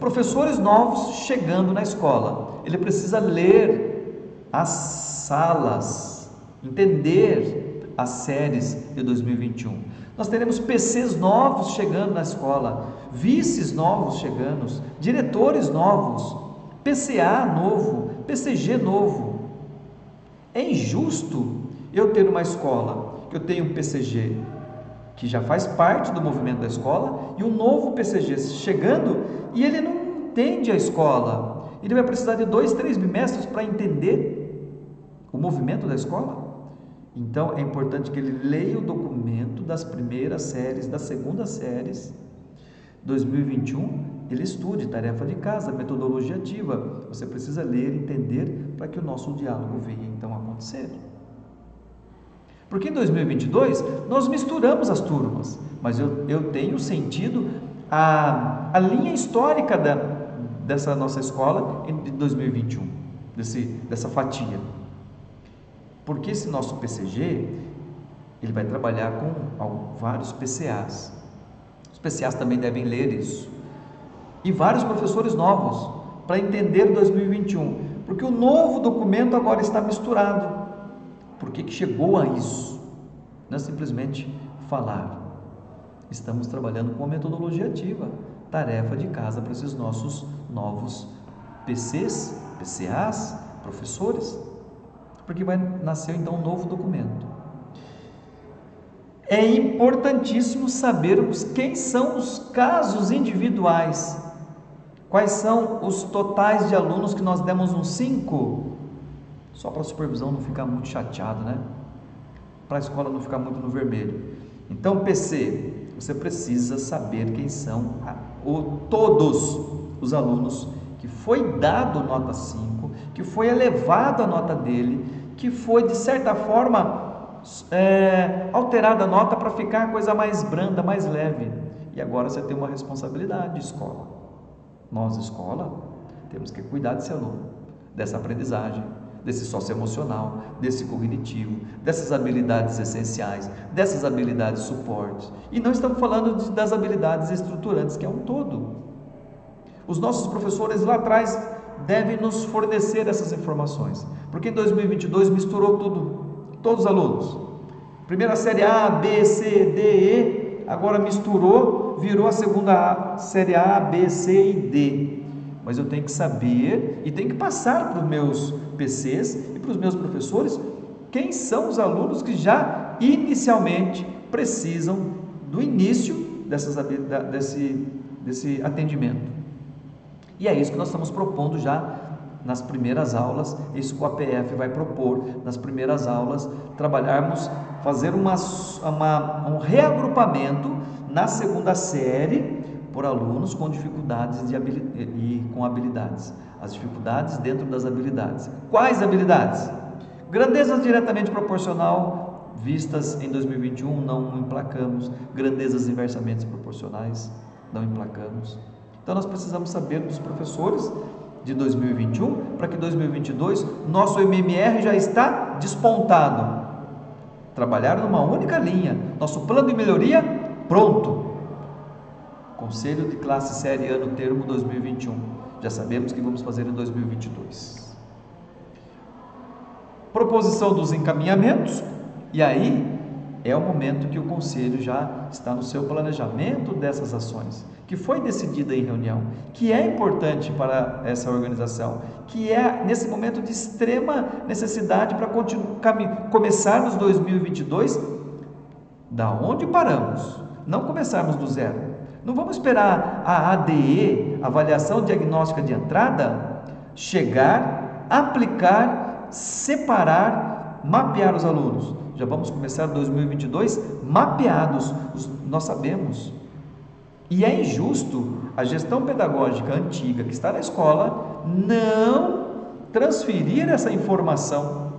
[SPEAKER 1] professores novos chegando na escola. Ele precisa ler as salas, entender as séries de 2021. Nós teremos PCs novos chegando na escola, vices novos chegando, diretores novos, PCA novo, PCG novo. É injusto eu ter uma escola que eu tenho um PCG que já faz parte do movimento da escola e um novo PCG chegando e ele não entende a escola. Ele vai precisar de 2, 3 bimestres para entender o movimento da escola. Então é importante que ele leia o documento das primeiras séries, das segundas séries, 2021, ele estude, tarefa de casa, metodologia ativa. Você precisa ler e entender para que o nosso diálogo venha então acontecer. Porque em 2022 nós misturamos as turmas, mas eu tenho sentido a linha histórica dessa nossa escola de 2021, dessa fatia. Porque esse nosso PCG, ele vai trabalhar com vários PCAs. Os PCAs também devem ler isso. E vários professores novos, para entender 2021. Porque o novo documento agora está misturado. Por que chegou a isso? Não é simplesmente falar. Estamos trabalhando com a metodologia ativa. Tarefa de casa para esses nossos novos PCs, PCAs, professores. Porque vai nascer então um novo documento. É importantíssimo sabermos quem são os casos individuais. Quais são os totais de alunos que nós demos um 5? Só para a supervisão não ficar muito chateado, né? Para a escola não ficar muito no vermelho. Então, PC, você precisa saber quem são todos os alunos que foi dado nota 5, que foi elevado a nota dele, que foi, de certa forma, alterada a nota para ficar a coisa mais branda, mais leve. E agora você tem uma responsabilidade, escola. Nós, escola, temos que cuidar desse aluno, dessa aprendizagem, desse socioemocional, desse cognitivo, dessas habilidades essenciais, dessas habilidades suportes. E não estamos falando das habilidades estruturantes, que é um todo. Os nossos professores lá atrás devem nos fornecer essas informações, porque em 2022 misturou tudo, todos os alunos. Primeira série A, B, C, D, E, agora misturou, virou a segunda série A, B, C e D. Mas eu tenho que saber e tenho que passar para os meus PCs e para os meus professores quem são os alunos que já inicialmente precisam do início desse atendimento. E é isso que nós estamos propondo já nas primeiras aulas, isso que o APF vai propor nas primeiras aulas, trabalharmos, fazer um reagrupamento na segunda série por alunos com dificuldades e com habilidades. As dificuldades dentro das habilidades. Quais habilidades? Grandezas diretamente proporcional vistas em 2021, não emplacamos. Grandezas inversamente proporcionais, não emplacamos. Então nós precisamos saber dos professores de 2021, para que 2022 nosso MMR já está despontado. Trabalhar numa única linha, nosso plano de melhoria pronto. Conselho de classe série ano termo 2021. Já sabemos que vamos fazer em 2022. Proposição dos encaminhamentos, e aí é o momento que o conselho já está no seu planejamento dessas ações, que foi decidida em reunião, que é importante para essa organização, que é nesse momento de extrema necessidade para começarmos 2022 da onde paramos, não começarmos do zero. Não vamos esperar a ADE, avaliação diagnóstica de entrada, chegar, aplicar, separar, mapear os alunos. Já vamos começar 2022 mapeados, nós sabemos. E é injusto a gestão pedagógica antiga que está na escola não transferir essa informação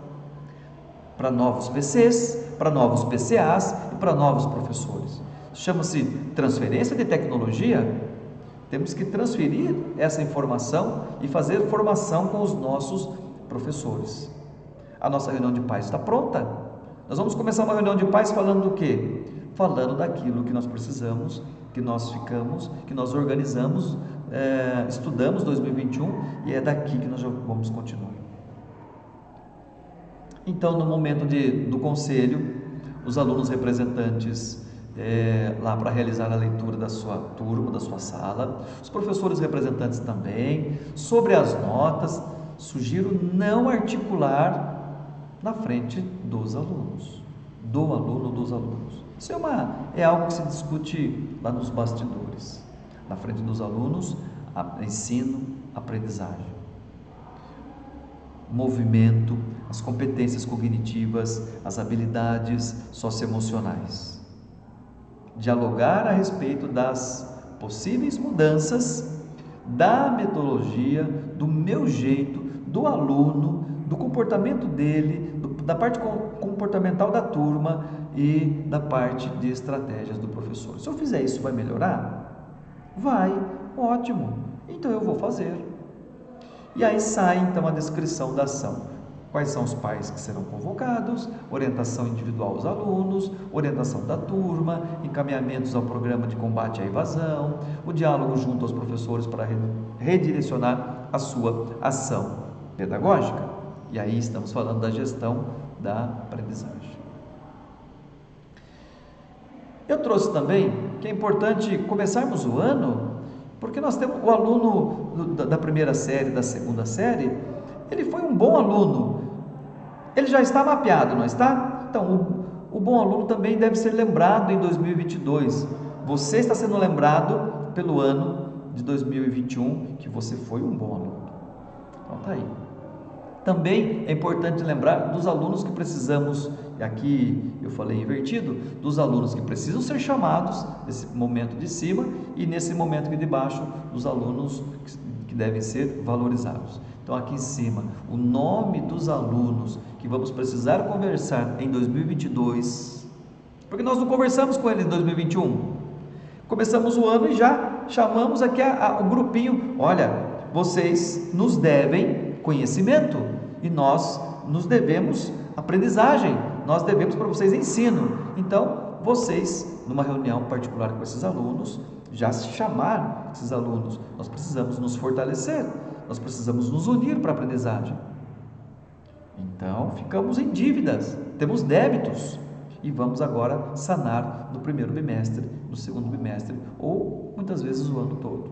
[SPEAKER 1] para novos PCs, para novos PCAs e para novos professores. Chama-se transferência de tecnologia. Temos que transferir essa informação e fazer formação com os nossos professores. A nossa reunião de pais está pronta. Nós vamos começar uma reunião de pais falando do quê? Falando daquilo que nós precisamos, que nós ficamos, que nós organizamos, estudamos 2021 e é daqui que nós já vamos continuar. Então, no momento do conselho, os alunos representantes lá para realizar a leitura da sua turma, da sua sala, os professores representantes também, sobre as notas, sugiro não articular na frente dos alunos, do aluno ou dos alunos. Isso é algo que se discute lá nos bastidores, na frente dos alunos, ensino, aprendizagem, movimento, as competências cognitivas, as habilidades socioemocionais. Dialogar a respeito das possíveis mudanças, da metodologia, do meu jeito, do aluno, do comportamento dele, da parte comportamental da turma e da parte de estratégias do professor. Se eu fizer isso, vai melhorar? Vai, ótimo, então eu vou fazer. E aí sai então a descrição da ação. Quais são os pais que serão convocados, orientação individual aos alunos, orientação da turma, encaminhamentos ao programa de combate à evasão, o diálogo junto aos professores para redirecionar a sua ação pedagógica. E aí estamos falando da gestão da aprendizagem. Eu trouxe também que é importante começarmos o ano, porque nós temos o aluno da primeira série, da segunda série, ele foi um bom aluno, ele já está mapeado, não está? Então, o bom aluno também deve ser lembrado em 2022. Você está sendo lembrado pelo ano de 2021 que você foi um bom aluno. Então, está aí. Também é importante lembrar dos alunos que precisamos, e aqui eu falei invertido, dos alunos que precisam ser chamados nesse momento de cima e nesse momento aqui de baixo, dos alunos que devem ser valorizados. Então, aqui em cima, o nome dos alunos que vamos precisar conversar em 2022, porque nós não conversamos com eles em 2021. Começamos o ano e já chamamos aqui o grupinho. Olha, vocês nos devem conhecimento e nós nos devemos aprendizagem, nós devemos para vocês ensino. Então, vocês, numa reunião particular com esses alunos, já se chamar esses alunos, nós precisamos nos fortalecer, nós precisamos nos unir para a aprendizagem. Então, ficamos em dívidas, temos débitos e vamos agora sanar no primeiro bimestre, no segundo bimestre ou muitas vezes o ano todo.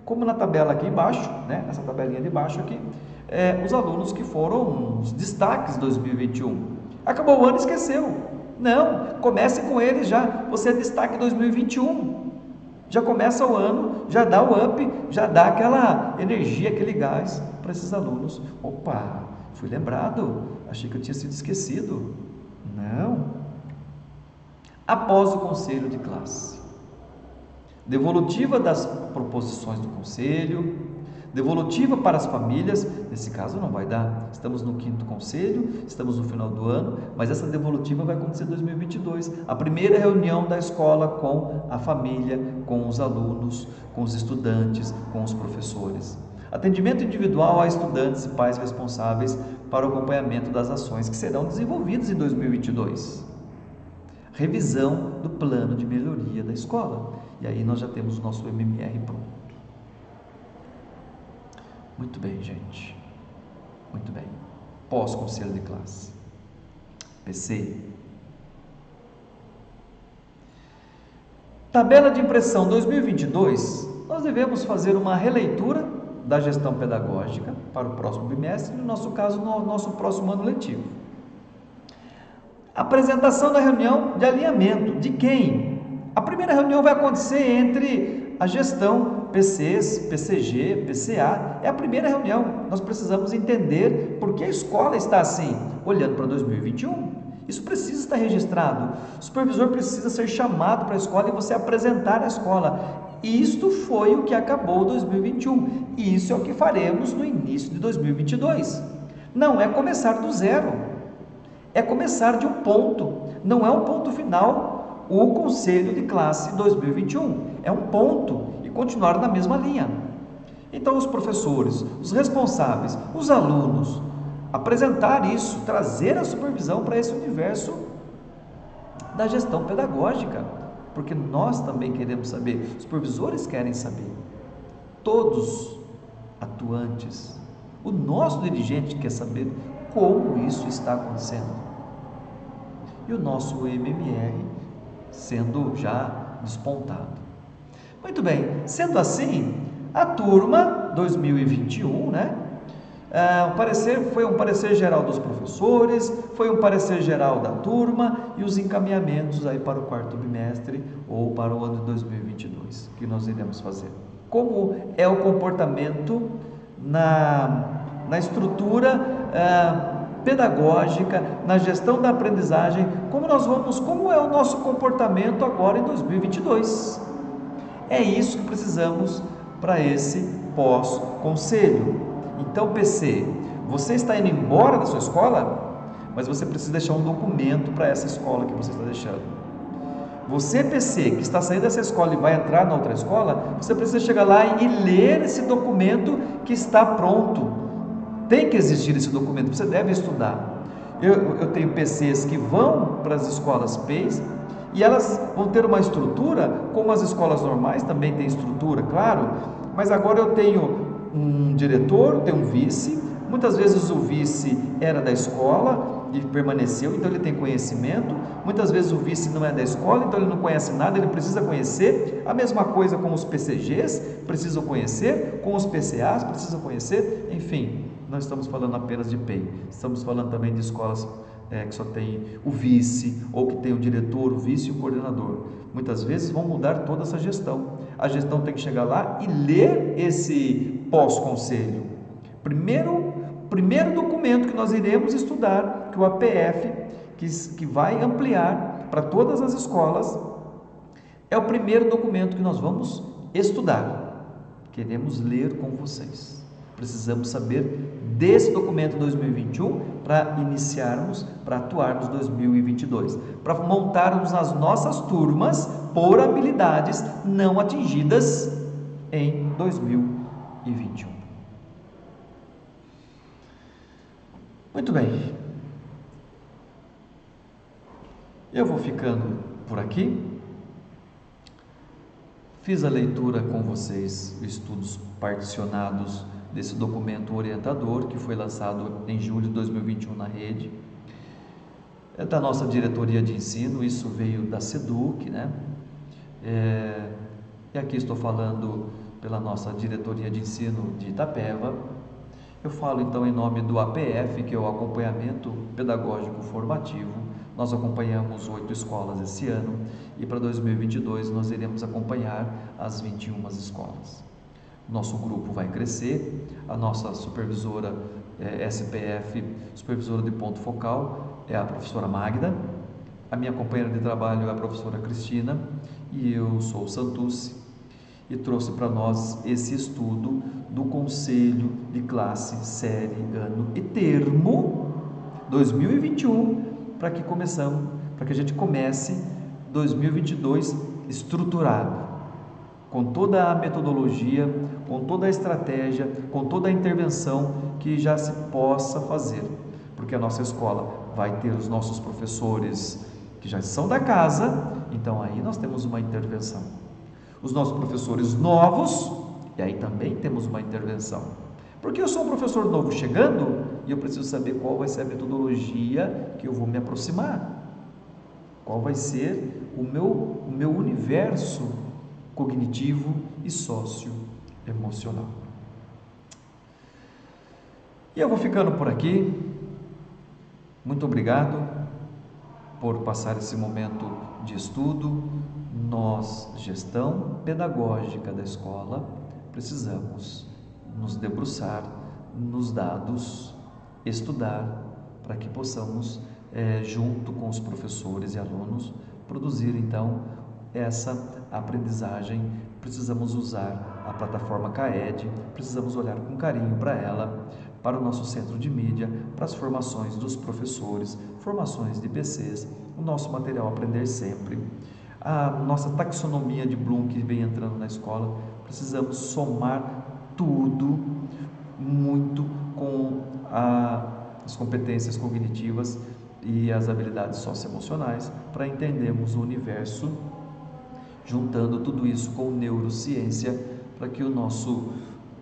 [SPEAKER 1] Como na tabela aqui embaixo, nessa tabelinha de baixo aqui, os alunos que foram os destaques de 2021. Acabou o ano e esqueceu. Não, comece com eles já, você é destaque 2021. Já começa o ano, já dá o up, já dá aquela energia, aquele gás para esses alunos. Opa, fui lembrado, achei que eu tinha sido esquecido. Não. Após o conselho de classe, devolutiva das proposições do conselho, devolutiva para as famílias, nesse caso não vai dar, estamos no 5º conselho, estamos no final do ano, mas essa devolutiva vai acontecer em 2022, a primeira reunião da escola com a família, com os alunos, com os estudantes, com os professores. Atendimento individual a estudantes e pais responsáveis para o acompanhamento das ações que serão desenvolvidas em 2022. Revisão do plano de melhoria da escola. E aí nós já temos o nosso MMR pronto. Muito bem, gente. Muito bem. Pós-conselho de classe. PC. Tabela de impressão 2022. Nós devemos fazer uma releitura da gestão pedagógica para o próximo bimestre, no nosso caso, no nosso próximo ano letivo. Apresentação da reunião de alinhamento. De quem? A primeira reunião vai acontecer entre a gestão, PCs, PCG, PCA. É a primeira reunião. Nós precisamos entender por que a escola está assim, olhando para 2021. Isso precisa estar registrado. O supervisor precisa ser chamado para a escola e você apresentar a escola. Isto foi o que acabou 2021 e isso é o que faremos no início de 2022. Não é começar do zero, é começar de um ponto, não é um ponto final. O Conselho de Classe 2021 é um ponto e continuar na mesma linha. Então, os professores, os responsáveis, os alunos, apresentar isso, trazer a supervisão para esse universo da gestão pedagógica, porque nós também queremos saber, os supervisores querem saber, todos atuantes, o nosso dirigente quer saber como isso está acontecendo. E o nosso MMR sendo já despontado. Muito bem, sendo assim, a turma 2021, né? Foi um parecer geral dos professores, foi um parecer geral da turma e os encaminhamentos aí para o quarto bimestre ou para o ano de 2022, que nós iremos fazer. Como é o comportamento na estrutura pedagógica, na gestão da aprendizagem, como é o nosso comportamento agora em 2022. É isso que precisamos para esse pós-conselho. Então, PC, você está indo embora da sua escola, mas você precisa deixar um documento para essa escola que você está deixando. Você, PC, que está saindo dessa escola e vai entrar na outra escola, você precisa chegar lá e ler esse documento que está pronto. Tem que existir esse documento, você deve estudar. Eu tenho PCs que vão para as escolas PEIs e elas vão ter uma estrutura, como as escolas normais também têm estrutura, claro, mas agora eu tenho um diretor, tenho um vice, muitas vezes o vice era da escola e permaneceu, então ele tem conhecimento, muitas vezes o vice não é da escola, então ele não conhece nada, ele precisa conhecer, a mesma coisa com os PCGs, precisam conhecer, com os PCAs, precisam conhecer, enfim, não estamos falando apenas de PEI, estamos falando também de escolas que só tem o vice, ou que tem o diretor, o vice e o coordenador. Muitas vezes vão mudar toda essa gestão. A gestão tem que chegar lá e ler esse pós-conselho. Primeiro documento que nós iremos estudar, que o APF, que vai ampliar para todas as escolas, é o primeiro documento que nós vamos estudar. Queremos ler com vocês. Precisamos saber desse documento 2021 para iniciarmos, para atuarmos 2022, para montarmos as nossas turmas por habilidades não atingidas em 2021. Muito bem. Eu vou ficando por aqui. Fiz a leitura com vocês, estudos particionados desse documento orientador que foi lançado em julho de 2021 na rede. É da nossa diretoria de ensino, isso veio da SEDUC, né? E aqui estou falando pela nossa diretoria de ensino de Itapeva. Eu falo então em nome do APF, que é o Acompanhamento Pedagógico Formativo. Nós acompanhamos 8 escolas esse ano e para 2022 nós iremos acompanhar as 21 escolas. Nosso grupo vai crescer, a nossa supervisora SPF, supervisora de ponto focal, é a professora Magda, a minha companheira de trabalho é a professora Cristina e eu sou o Santucci e trouxe para nós esse estudo do Conselho de Classe, Série, Ano e Termo 2021 para que a gente comece 2022 estruturado, com toda a metodologia, com toda a estratégia, com toda a intervenção que já se possa fazer, porque a nossa escola vai ter os nossos professores que já são da casa, então aí nós temos uma intervenção. Os nossos professores novos, e aí também temos uma intervenção. Porque eu sou um professor novo chegando e eu preciso saber qual vai ser a metodologia que eu vou me aproximar. Qual vai ser o meu universo cognitivo e socioemocional. E eu vou ficando por aqui. Muito obrigado por passar esse momento de estudo. Nós, gestão pedagógica da escola, precisamos nos debruçar nos dados, estudar para que possamos, junto com os professores e alunos, produzir então essa aprendizagem. Precisamos usar a plataforma CAED, precisamos olhar com carinho para ela, para o nosso centro de mídia, para as formações dos professores, formações de PCs, o nosso material Aprender Sempre, a nossa taxonomia de Bloom que vem entrando na escola. Precisamos somar tudo muito com as competências cognitivas e as habilidades socioemocionais para entendermos o universo, juntando tudo isso com neurociência, para que o nosso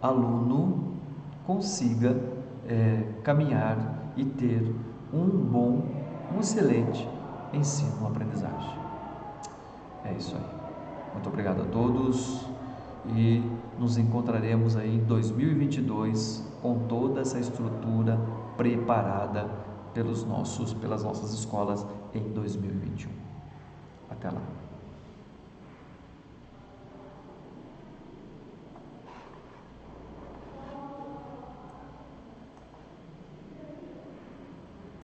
[SPEAKER 1] aluno consiga caminhar e ter um excelente ensino-aprendizagem. É isso aí. Muito obrigado a todos e nos encontraremos aí em 2022 com toda essa estrutura preparada pelas nossas escolas em 2021. Até lá.